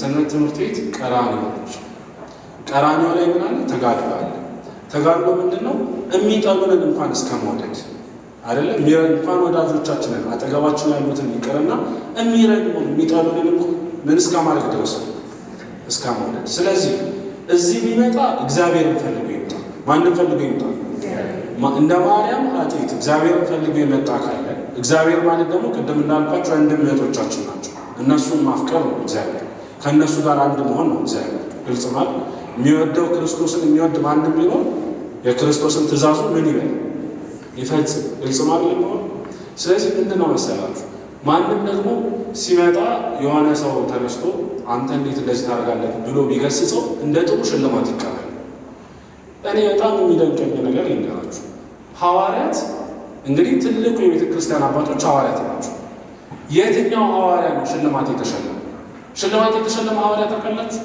A: ሰንበት ትምህርት ቤት ቀራንዮ ነች። ቀራንዮ ላይ ምን አለ? ተጋድሎ አለ። ተጋድሎ ምንድን ነው? የሚጠሉንን እንኳን እስከ መውደድ አይደለም እንኳን ወዳጆቻችንን አጠገባችን ያሉትን ይቅርና የሚረዱን የሚጠሉንን ምን እስከ ማድረግ ድረስ እስከ መውደድ። ስለዚህ እዚህ ቢመጣ እግዚአብሔርን ፈልጎ ይምጣ። ማንም ፈልጎ ይምጣ። እንደ ማርያም ኃጢት እግዚአብሔርን ፈልጎ የመጣ ካለ እግዚአብሔር ማለት ደግሞ ቅድም እንዳልኳቸው ወንድም እህቶቻችን ናቸው። እነሱን ማፍቀር ነው እግዚአብሔር። ከእነሱ ጋር አንድ መሆን ነው እግዚአብሔር። ግልጽ ማለት የሚወደው ክርስቶስን የሚወድ ማንም ቢሆን የክርስቶስን ትእዛዙ ምን ይበል ይፈጽም። ግልጽ ማለት ነው። ስለዚህ ምንድን ነው መሰላችሁ? ማንም ደግሞ ሲመጣ የሆነ ሰው ተነስቶ አንተ እንዴት እንደዚህ ታደርጋለህ ብሎ ቢገስጸው እንደ ጥሩ ሽልማት ይቀበል። እኔ በጣም የሚደንቀኝ ነገር ልንገራችሁ። ሐዋርያት እንግዲህ ትልቁ የቤተ ክርስቲያን አባቶች ሐዋርያት ናቸው። የትኛው ሐዋርያ ነው ሽልማት የተሸለመ? ሽልማት የተሸለመ ሐዋርያ ታውቃላችሁ?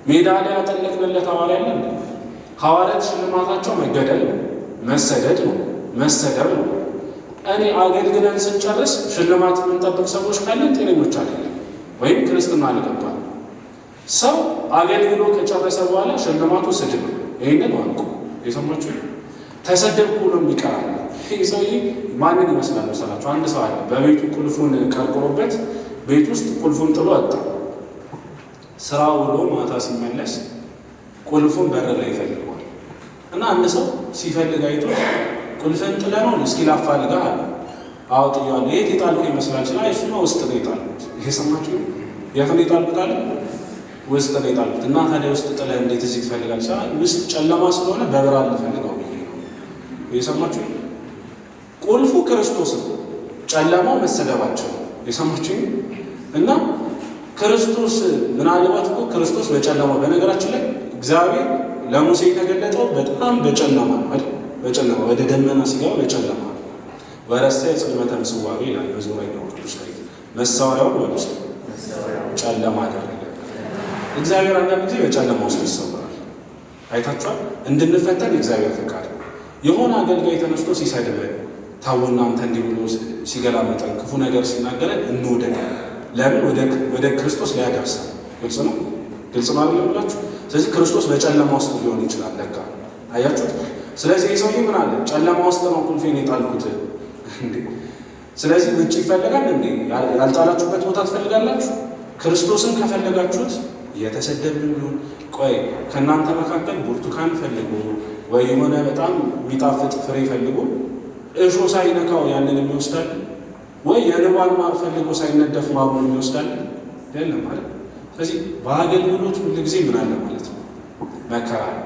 A: ሜዳሊያ ያጠለቅንለት ሐዋርያ አለ?
B: ሐዋርያት ሽልማታቸው መገደል ነው፣ መሰደድ ነው፣ መሰደብ ነው። እኔ አገልግለን ስንጨርስ ሽልማት የምንጠብቅ ሰዎች ካለን ጤነኞች አይደለም፣ ወይም ክርስትና አልገባም። ሰው አገልግሎ ከጨረሰ በኋላ ሽልማቱ ስድብ ነው። ይህንን ዋልቁ የሰማችሁ ተሰደብኩ ብሎ የሚቀራል። ይህ ሰውዬ ማንን ይመስላል መሰላችሁ? አንድ ሰው አለ በቤቱ ቁልፉን ቀርቅሮበት ቤት ውስጥ ቁልፉን ጥሎ ወጣ። ስራ ውሎ ማታ ሲመለስ ቁልፉን በር ላይ ይፈልገዋል እና አንድ ሰው ሲፈልግ አይቶ ቁልፍን ጥለ ነው እስኪ ላፋልጋ አለ። አውጥያለሁ። የት የጣልኩ ይመስላል ሲል እሱ ነው ውስጥ ነው የጣልኩት። ይሄ ሰማችሁ? የት ነው የጣልኩት አለ። ውስጥ ነው የጣልኩት። እና ታዲያ ውስጥ ጥለ እንዴት እዚህ ትፈልጋለህ? ውስጥ ጨለማ ስለሆነ በብርሃን ልፈልገው ብዬ ነው። ይሄ ሰማችሁ? ቁልፉ ክርስቶስ ነው፣ ጨለማው መሰደባቸው። የሰማችሁ? እና ክርስቶስ ምናልባት እኮ ክርስቶስ በጨለማ በነገራችን ላይ እግዚአብሔር ለሙሴ የተገለጠው በጣም በጨለማ ነው አይደል? በጨለማ ወደ ደመና ሲገባ በጨለማ ነው። ወረሰ ጽልመተ ምስዋዕ ይላል በዙሪያው ቅዱስ ላይ መሳወሪያውን ወርሰ ጨለማ አደረገ። እግዚአብሔር አንዳንድ ጊዜ በጨለማ ውስጥ ይሰወራል። አይታችኋል? እንድንፈተን እግዚአብሔር ፈቃድ። የሆነ አገልጋይ ተነስቶ ሲሰድበን ታውና አንተ እንዲህ ብሎ ሲገላመጠን ክፉ ነገር ሲናገረን እንውደድ። ለምን? ወደ ክርስቶስ ሊያደርሰን። ግልጽ ነው፣ ግልጽ ነው አይደል ብላችሁ። ስለዚህ ክርስቶስ በጨለማ ውስጥ ሊሆን ይችላል ለካ። አያችሁት? ስለዚህ የሰውዬ ምን አለ? ጨለማ ውስጥ ነው ቁልፌን የጣልኩት እንዴ። ስለዚህ ውጭ ይፈልጋል እንዴ? ያልጣላችሁበት ቦታ ትፈልጋላችሁ? ክርስቶስን ከፈለጋችሁት እየተሰደብን ቢሆን ቆይ ከእናንተ መካከል ብርቱካን ፈልጉ ወይ የሆነ በጣም የሚጣፍጥ ፍሬ ፈልጉ፣ እሾ ሳይነካው ያንን የሚወስዳል ወይ የንባን ማር ፈልጎ ሳይነደፍ ማሩን የሚወስዳል የለም ማለት። ስለዚህ በአገልግሎት ሁሉ ጊዜ ምን አለ ማለት ነው? መከራ አለ።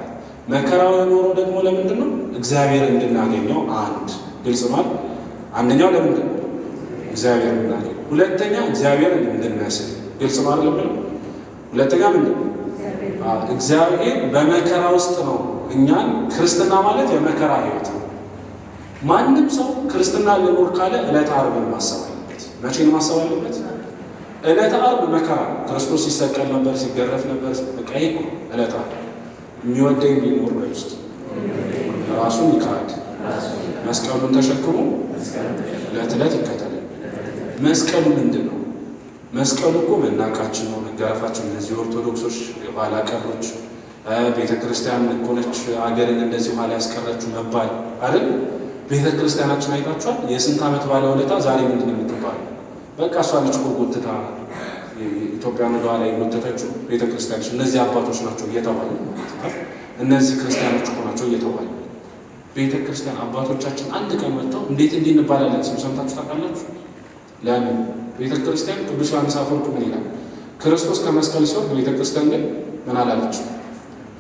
B: መከራው የኖረው ደግሞ ለምንድን ነው? እግዚአብሔር እንድናገኘው። አንድ ግልጽ ማለት አንደኛው ለምንድን ነው? እግዚአብሔር እንድናገኘው። ሁለተኛ እግዚአብሔር እንድንመስል። ግልጽ ማለት ለምን? ሁለተኛ ምንድን ነው? እግዚአብሔር በመከራ ውስጥ ነው እኛን። ክርስትና ማለት የመከራ ህይወት ነው። ማንም ሰው ክርስትና ልኖር ካለ ዕለተ ዓርብን ማሰብ አለበት። መቼ ነው ማሰብ አለበት? ዕለተ ዓርብ መከራ። ክርስቶስ ሲሰቀል ነበር፣ ሲገረፍ ነበር። በቃ ይሄ እኮ ዕለተ ዓርብ። የሚወደኝ ቢኖር በውስጥ ራሱን ይካድ፣ መስቀሉን ተሸክሞ ዕለት ዕለት ይከተለኝ። መስቀሉ ምንድን ነው? መስቀሉ እኮ መናቃችን ነው፣ መገረፋችን። እነዚህ ኦርቶዶክሶች የኋላ ቀሮች ቤተ ክርስቲያን እኮ ነች አገርን እንደዚህ ኋላ ያስቀረችው መባል አይደል? ቤተ ክርስቲያናችን አይታችኋል? የስንት ዓመት ባለውለታ ዛሬ ምንድን ነው የምትባለው? በቃ እሷ ነች እኮ ጎትታ ኢትዮጵያን ወደ ኋላ የጎተተችው ቤተ ክርስቲያኖች። እነዚህ አባቶች ናቸው እየተባሉ፣ እነዚህ ክርስቲያኖች እኮ ናቸው እየተባሉ። ቤተ ክርስቲያን አባቶቻችን አንድ ቀን መጥተው እንዴት እንዲህ እንባላለን ስም ሰምታችሁ ታውቃላችሁ? ለምን? ቤተ ክርስቲያን ቅዱስ ዮሐንስ አፈወርቅ ምን ይላል? ክርስቶስ ከመስቀል ሲወርድ ቤተ ክርስቲያን ግን ምን አላለችው?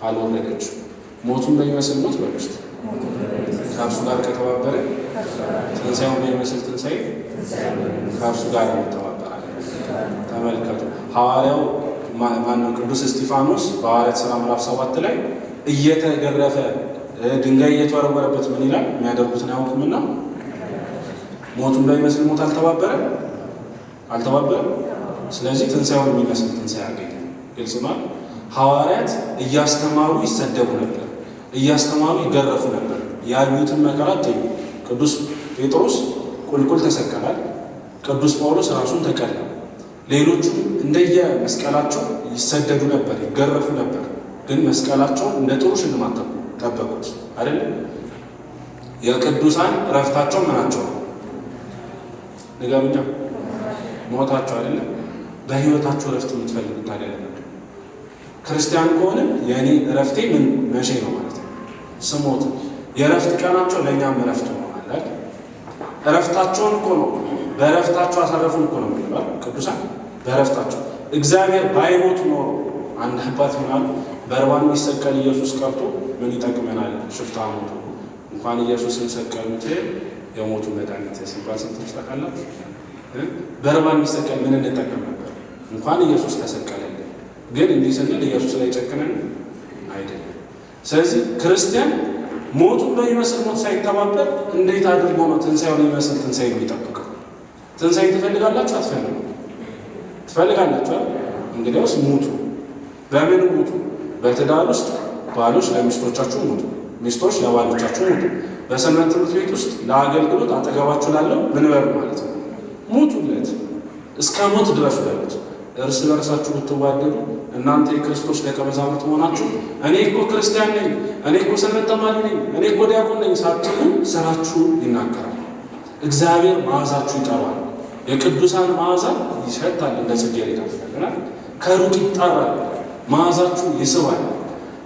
B: አልወረደችው። ሞቱን በሚመስል ሞት በውስጥ ከእርሱ ጋር ከተባበረ ትንሣኤውን በሚመስል ትንሣኤ ከእርሱ ጋር እንተባበራለን። ተመልከቱ። ሐዋርያው ማነው? ቅዱስ እስጢፋኖስ በሐዋርያት ሥራ ምዕራፍ 7 ላይ እየተገረፈ ድንጋይ እየተወረወረበት ምን ይላል? የሚያደርጉትን አያውቁምና ሞቱን በሚመስል ሞት አልተባበረም። ስለዚህ ትንሣኤውን የሚመስል ትንሣኤ ያገኘ። ግልጽ ነው። ሐዋርያት እያስተማሩ ይሰደቡ ነበር፣ እያስተማሩ ይገረፉ ነበር። ያዩትን መከራ ተዩ። ቅዱስ ጴጥሮስ ቁልቁል ተሰቀላል። ቅዱስ ጳውሎስ ራሱን ተቀላ። ሌሎቹም እንደየ መስቀላቸው ይሰደዱ ነበር፣ ይገረፉ ነበር። ግን መስቀላቸውን እንደ ጥሩ ሽልማት ጠበቁት አይደለም? የቅዱሳን እረፍታቸው ምናቸው ነው? ንገሩኛ። ሞታቸው አይደለም? በህይወታቸው እረፍት የምትፈልጉት ታዲያ ለምንድን ነው? ክርስቲያን ከሆነ የእኔ እረፍቴ ምን መቼ ነው ማለት ነው? ስሞት። የእረፍት ቀናቸው ለእኛም እረፍት ሆኗል። እረፍታቸውን እኮ ነው፣ በእረፍታቸው አሳረፉን እኮ ነው የሚባል ቅዱሳን በእረፍታቸው። እግዚአብሔር ባይሞት ኖሮ አንድ አባት ምናሉ በርባን የሚሰቀል ኢየሱስ ቀርቶ ምን ይጠቅመናል? ሽፍታ ሞቱ እንኳን ኢየሱስን ሰቀሉት የሞቱ መድኃኒት ሲባል ስንቶች ታውቃላችሁ? በርባን የሚሰቀል ምን እንጠቀም ነበር? እንኳን ኢየሱስ ተሰቀለልን። ግን እንዲህ ስንል ኢየሱስ ላይ ጨክነን አይደለም። ስለዚህ ክርስቲያን ሞቱን በሚመስል ሞት ሳይተባበር እንዴት አድርጎ ነው ትንሣኤውን የሚመስል ትንሣኤ የሚጠብቀው? ትንሣኤ ትፈልጋላችሁ? አትፈልጉ? ትፈልጋላችሁ? እንግዲያውስ ሙቱ። በምን ሙቱ? በትዳር ውስጥ ባሎች ለሚስቶቻችሁ ሙቱ፣ ሚስቶች ለባሎቻችሁ ሙቱ። በሰንበት ትምህርት ቤት ውስጥ ለአገልግሎት አጠገባችሁ ላለው ምን በሉ ማለት ነው? ሙቱለት፣ እስከ ሞት ድረስ በሉት። እርስ በርሳችሁ ብትዋደዱ እናንተ የክርስቶስ ደቀ መዛሙርት መሆናችሁ። እኔ እኮ ክርስቲያን ነኝ፣ እኔ እኮ ሰንበት ተማሪ ነኝ፣ እኔ እኮ ዲያቆን ነኝ ሳትሉ ስራችሁ ይናገራል። እግዚአብሔር መዓዛችሁ ይጠራል። የቅዱሳን መዓዛ ይሸታል፣ እንደ ጽጌረዳ ከሩቅ ይጣራል፣ መዓዛችሁ ይስባል።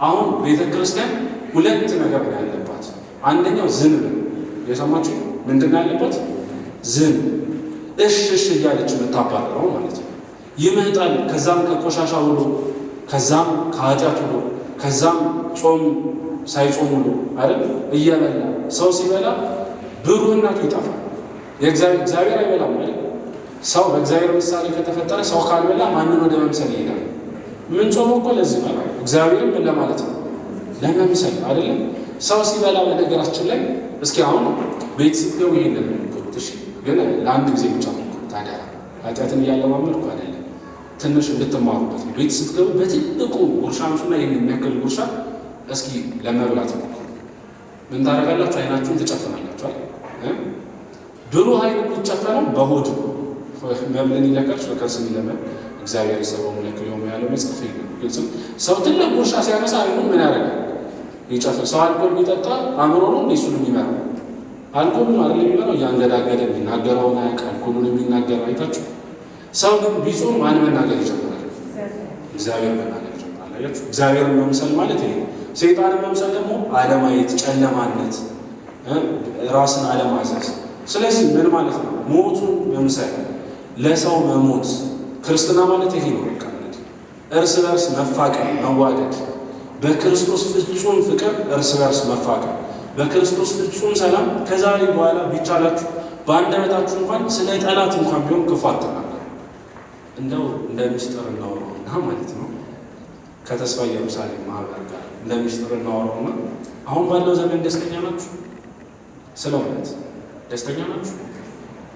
B: አሁን ቤተ ክርስቲያን ሁለት ነገር ነው ያለባት። አንደኛው ዝንብ፣ የሰማችሁ ምንድን ነው ያለባት? ዝንብ እሽሽ እያለች የምታባረረው ማለት ነው። ይመጣል፣ ከዛም ከቆሻሻ ውሎ፣ ከዛም ከኃጢአት ውሎ፣ ከዛም ጾም ሳይጾም ውሎ አይደል እየበላ ሰው ሲበላ ብሩህነቱ ይጠፋል። እግዚአብሔር አይበላም አይደል? ሰው በእግዚአብሔር ምሳሌ ከተፈጠረ ሰው ካልበላ ማንን ወደ መምሰል ይሄዳል? ምን ጾም እኮ ለዚህ ነው። እግዚአብሔርም ምን ለማለት ነው? ለመምሰል አይደለም። ሰው ሲበላ በነገራችን ላይ እስኪ አሁን ቤት ስትገቡ ይሄንን እሺ፣ ግን ለአንድ ጊዜ ብቻ ነው ታዲያ ኃጢአትን እያለማመድኩ አይደለም፣ ትንሽ እንድትማሩበት ነው። ቤት ስትገቡ በትልቁ ጉርሻ አንሱና የሚያክል ጉርሻ እስኪ ለመብላት ነው ምን ታደርጋላችሁ? አይናችሁን ትጨፍናላችሁ። ብሩህ አይን የሚጨፈነው በሆድ መብልን ይለካል በከርስም ይለመን እግዚአብሔር የሰበው መለክል ሆኖ ያለው መጽሐፍ ነው። ግልጽ ሰው ትልቅ ጉርሻ ሲያነሳ አይኑን ምን ያደርጋል? ይጨፍር። ሰው አልኮል ቢጠጣ አእምሮ ነው እንዴ እሱን የሚመራው? አልኮሉን አይደል የሚመራው? እያንገዳገደ የሚናገረውን አያውቅ፣ አልኮሉን የሚናገረው አይታችሁ። ሰው ግን ቢጾም ማን መናገር ይጀምራል? እግዚአብሔር መናገር ይጀምራል። አያችሁ፣ እግዚአብሔርን መምሰል ማለት ይሄ። ሰይጣንን መምሰል ደግሞ አለማየት፣ ጨለማነት፣ ራስን አለማዘዝ። ስለዚህ ምን ማለት ነው? ሞቱን መምሰል፣ ለሰው መሞት። ክርስትና ማለት ይሄ ነው። እርስ በርስ መፋቀር፣ መዋደድ፣ በክርስቶስ ፍጹም ፍቅር እርስ በርስ መፋቀር፣ በክርስቶስ ፍጹም ሰላም። ከዛሬ በኋላ ቢቻላችሁ በአንደበታችሁ እንኳን ስለ ጠላት እንኳን ቢሆን ክፉ አትናገሩ። እንደው እንደ ምስጢር እናወራውና ማለት ነው ከተስፋ ኢየሩሳሌም ማህበር ጋር እንደ ምስጢር እናወራውና አሁን ባለው ዘመን ደስተኛ ናችሁ? ስለ እውነት ደስተኛ ናችሁ?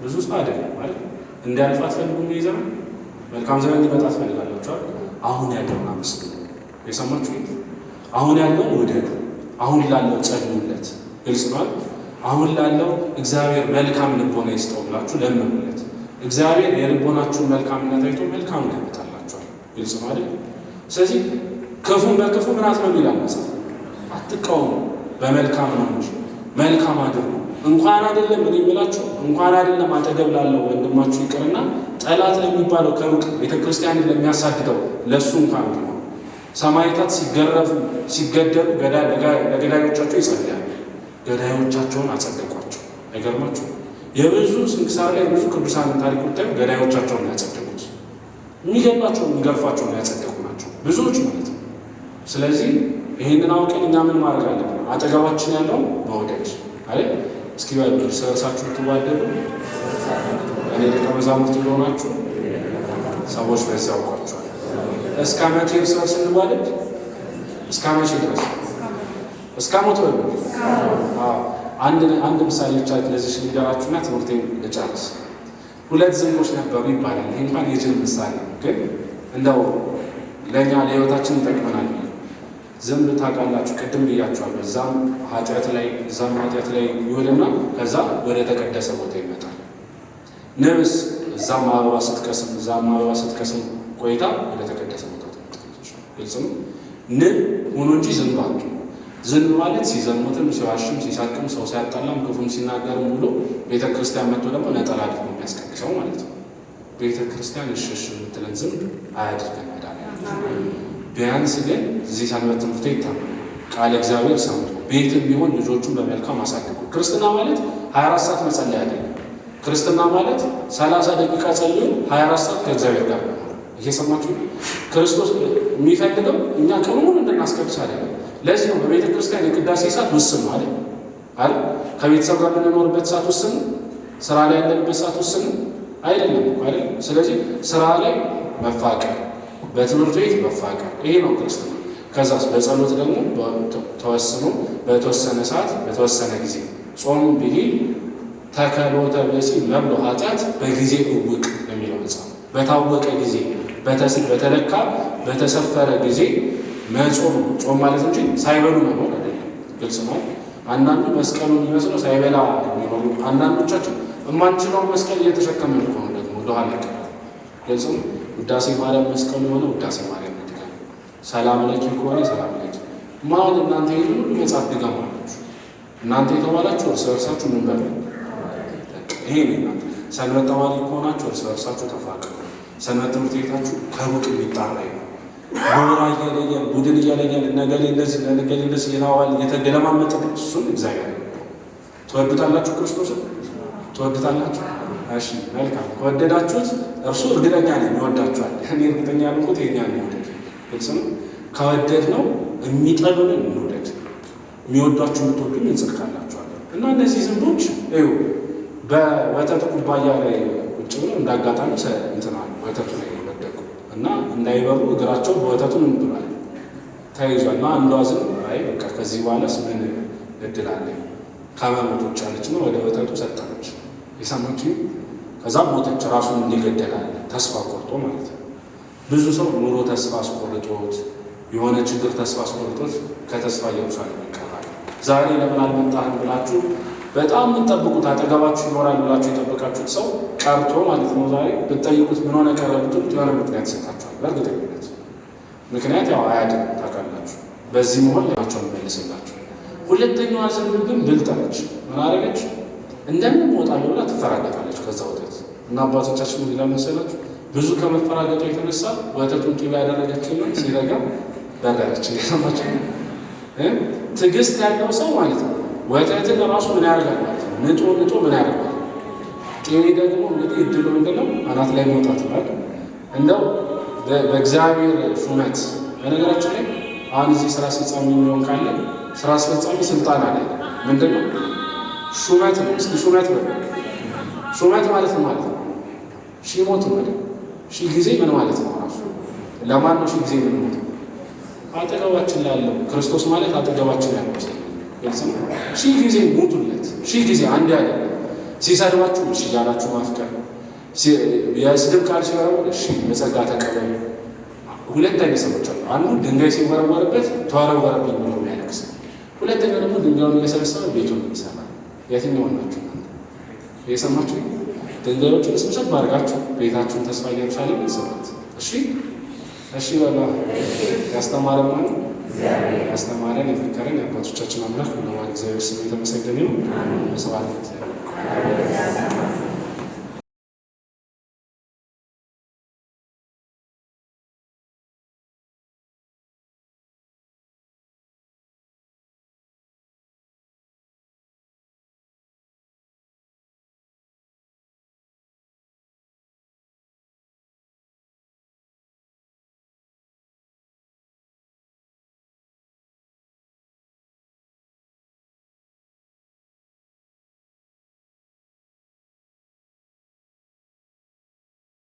B: ብዙ ሰው አይደለም ማለት እንዲያልፍ አትፈልጉም። ይዘመን መልካም ዘመን ሊመጣ ትፈልጋላችሁ። አሁን ያለውን አመስግኑ። የሰማችሁ አሁን ያለውን ውደዱ። አሁን ላለው ጸልዩለት። ግልጽ ነው። አሁን ላለው እግዚአብሔር መልካም ልቦና ይስጠው ብላችሁ ለምኑለት። እግዚአብሔር የልቦናችሁን መልካምነት አይቶ መልካም ያመጣላችኋል። ግልጽ ነው አይደል? ስለዚህ ክፉን በክፉ ምን አትበሉ ይላል መጽሐፍ። አትቃወሙ፣ በመልካም ነው እንጂ መልካም አድርጉ። እንኳን አይደለም ምን ይምላችሁ እንኳን አይደለም አጠገብ ላለው ወንድማችሁ ይቅርና ጠላት ለሚባለው ከሩቅ ቤተክርስቲያንን ለሚያሳድደው ለሱ እንኳን ነው። ሰማዕታት ሲገረፉ ሲገደሉ ለገዳዮቻቸው ይጸልያሉ። ገዳዮቻቸውን አጸደቋቸው። አይገርማችሁ? የብዙ ስንክሳር ላይ ብዙ ቅዱሳንን ታሪክ ብታዩ ገዳዮቻቸውን ያጸደቁት፣ የሚገባቸው የሚገርፋቸውን ያጸደቁ ናቸው ብዙዎች ማለት ነው። ስለዚህ ይህንን አውቀን እኛ ምን ማድረግ አለብን? አጠገባችን ያለው መውደድ አይደል? እስኪ እርስ በርሳችሁ ብትዋደዱ እኔ ደቀ መዛሙርት እንደሆናችሁ ሰዎች በዚህ ያውቋችኋል። እስከ መቼ እርስ በርስ እንዋደድ? እስከ መቼ ድረስ? እስከ ሞት በሉ። አንድ ምሳሌ ብቻ ለዚህ ልንገራችሁና ትምህርቴን ልጨርስ። ሁለት ዝንቦች ነበሩ ይባላል። ይህ እንኳን የጅል ምሳሌ ነው፣ ግን እንደው ለእኛ ለሕይወታችን ይጠቅመናል። ዝንብ ታውቃላችሁ፣ ቅድም ብያችኋል። እዛም ኃጢአት ላይ ይውልና ከዛ ወደ ተቀደሰ ቦታ ይመጣል። ንብስ እዛም አበባ ስትቀስም ቆይታ ወደ ተቀደሰ ቦታ ትመጣለች። ግልጽ ነው። ንብ ሆኖ እንጂ ዝንብ አሉ። ዝንብ ማለት ሲዘሙትም ሲዋሽም ሲሳቅም ሰው ሲያጣላም ክፉም ሲናገርም ብሎ ቤተ ክርስቲያን መጥቶ ደግሞ ነጠላ አድርጎ የሚያስቀድሰው ማለት ነው። ቤተ ክርስቲያን እሽሽ የምትለን ዝንብ አያድርገን መድኃኒዓለም። ቢያንስ ግን እዚህ ሰንበት ትምህርት ቤት ቃለ እግዚአብሔር ሰምቶ ቤትም ቢሆን ልጆቹን በመልካም አሳድጉ። ክርስትና ማለት 24 ሰዓት መጸለይ አይደለም። ክርስትና ማለት 30 ደቂቃ ጸልዩ 24 ሰዓት ከእግዚአብሔር ጋር ነው። እየሰማችሁ ክርስቶስ የሚፈልገው እኛ ቀኑን እንድናስቀድስ አይደለም። ለዚህ ነው በቤተ ክርስቲያን የቅዳሴ ሰዓት ውስን ነው አይደል? ከቤተሰብ ጋር የምንኖርበት ሰዓት ውስን፣ ስራ ላይ ያለንበት ሰዓት ውስን አይደለም አይደል? ስለዚህ ስራ ላይ መፋቀር፣ በትምህርት ቤት መፋቀር፣ ይሄ ነው ክርስትና። ከዛስ በጸሎት ደግሞ ተወስኖ በተወሰነ ሰዓት በተወሰነ ጊዜ ጾም ቢል ተከሎተ በሲ መብሎ ኃጢአት በጊዜ እውቅ የሚለው መጽሐፍ። በታወቀ ጊዜ በተለካ በተሰፈረ ጊዜ መጾም ጾም ማለት እንጂ ሳይበሉ መኖር አይደለም። ግልጽ ነው። አንዳንዱ መስቀሉን የሚመስለው ሳይበላ የሚኖሩ፣ አንዳንዶቻችን የማንችለውን መስቀል እየተሸከምን ከሆነ ደግሞ ወደኋላ ይቀራል። ግልጽ ነው። ውዳሴ ማርያም መስቀሉ የሆነ ውዳሴ ማርያም ድጋም፣ ሰላም ለኪ ከሆነ ሰላም ለኪ ማለት እናንተ ይህ ሁሉ መጽሐፍ ድጋም አላችሁ። እናንተ የተባላችሁ እርስ በርሳችሁ ምን በሉ። ይሄ ነው። ሰንበት ተማሪ ከሆናችሁ እርስ በርሳችሁ ተፋቀሩ። ሰንበት ትምህርት ቤታችሁ ከሩቅ የሚጣራ ነው። ጎራ እየለየን ቡድን እየለየን ነገሌ እንደዚህ ነገሌ እንደዚህ እየተባባል እየተገለማመጥ እሱን እግዚአብሔር ትወዱታላችሁ። ክርስቶስን ትወዱታላችሁ። እሺ መልካም። ከወደዳችሁት እርሱ እርግጠኛ ነኝ ይወዳችኋል። እኔ እርግጠኛ ያልኩት የኛን መውደድ ግልጽ ነው። ከወደድ ነው የሚጠሉንን እንውደድ፣ የሚወዷችሁ የምትወዱኝ እንጽድቃላችኋለን። እና እነዚህ ዝንቦች ይኸው በወተት ኩባያ ላይ ቁጭ ብለው እንዳጋጣሚ እንትና ወተቱ ላይ ወደቁ እና እንዳይበሩ እግራቸው በወተቱ ምን ብሏል ተይዟል። እና አንዷ ዝንብ አይ በቃ ከዚህ በኋላስ ምን እድል አለኝ ከመሞቶች አለች ነው ወደ ወተቱ ሰጠነች። የሰማችሁ ከዛ ሞተች። ራሱን እንዲገደላል ተስፋ ቆርጦ ማለት ነው። ብዙ ሰው ኑሮ ተስፋ አስቆርጦት የሆነ ችግር ተስፋ አስቆርጦት ከተስፋ ኢየሩሳሌም ይቀራል። ዛሬ ለምን አልመጣህም ብላችሁ በጣም የምትጠብቁት አጠገባችሁ ይኖራል ብላችሁ የጠበቃችሁት ሰው ቀርቶ ማለት ነው ዛሬ ብትጠይቁት ምን ሆነ ቀረ ብትሉት የሆነ ምክንያት ይሰጣችኋል። በእርግጠኝነት ምክንያት ያው አያድንም ታውቃላችሁ። በዚህ መሆን ሌላቸውን መልስላችሁ። ሁለተኛዋ ዝንብ ግን ብልጥ ነች። ምን አደረገች? እንደምን እወጣለሁ ብላ ትፈራገጣለች ከዛ ወተት እና አባቶቻችን ምን ይላል መሰላችሁ? ብዙ ከመፈራገጡ የተነሳ ወተቱን ቅቤ ያደረገችና ሲረጋ በረረች። የሰማችሁ ትዕግስት ያለው ሰው ማለት ነው ወተትን ራሱ ምን ያደርጋል ማለት ነው ንጦ ምን ያደርጋል። ቅቤ ደግሞ እንግዲህ እድሉ ምንድነው? አናት ላይ መውጣት ማለት እንደው በእግዚአብሔር ሹመት። በነገራችን ላይ አሁን እዚህ ስራ አስፈጻሚ የሚሆን ካለ ስራ አስፈጻሚ ስልጣን አለ። ምንድነው? ሹመት ነው። እስኪ ሹመት ነው። ሹመት ማለት ነው ማለት ነው ሺህ ሞት ማለት ሺህ ጊዜ ምን ማለት ነው? ራሱ ለማን ነው ሺህ ጊዜ ምን ማለት ነው? አጠገባችን ያለው ክርስቶስ ማለት አጠገባችን ያለው ሰው ሺህ ጊዜ ሙቱለት። ሺህ ጊዜ አንድ አይደለም። ሲሰድባችሁ እሺ ያላችሁ ማፍቀር፣ የስድብ ቃል ሲወረወር እሺ በጸጋ ተቀበሉ። ሁለት አይነት ሰዎች አሉ። አንዱ ድንጋይ ሲወረወርበት ተወረወረብኝ ብሎ የሚያለቅስ፣ ሁለተኛው ደግሞ ድንጋዩን እየሰበሰበ ቤቱን ይሰራል። የትኛውን ናችሁ? የሰማችሁ? ድንጋዮቹን ስብሰብ አድርጋችሁ ቤታችሁን ተስፋ ኢየሩሳሌም ይሰራት። እሺ እሺ በላ ያስተማረን ማለት ያስተማረን የፈከረን የአባቶቻችን አምላክ ነው። እግዚአብሔር ስም የተመሰገነ ይሁን። ሰባለት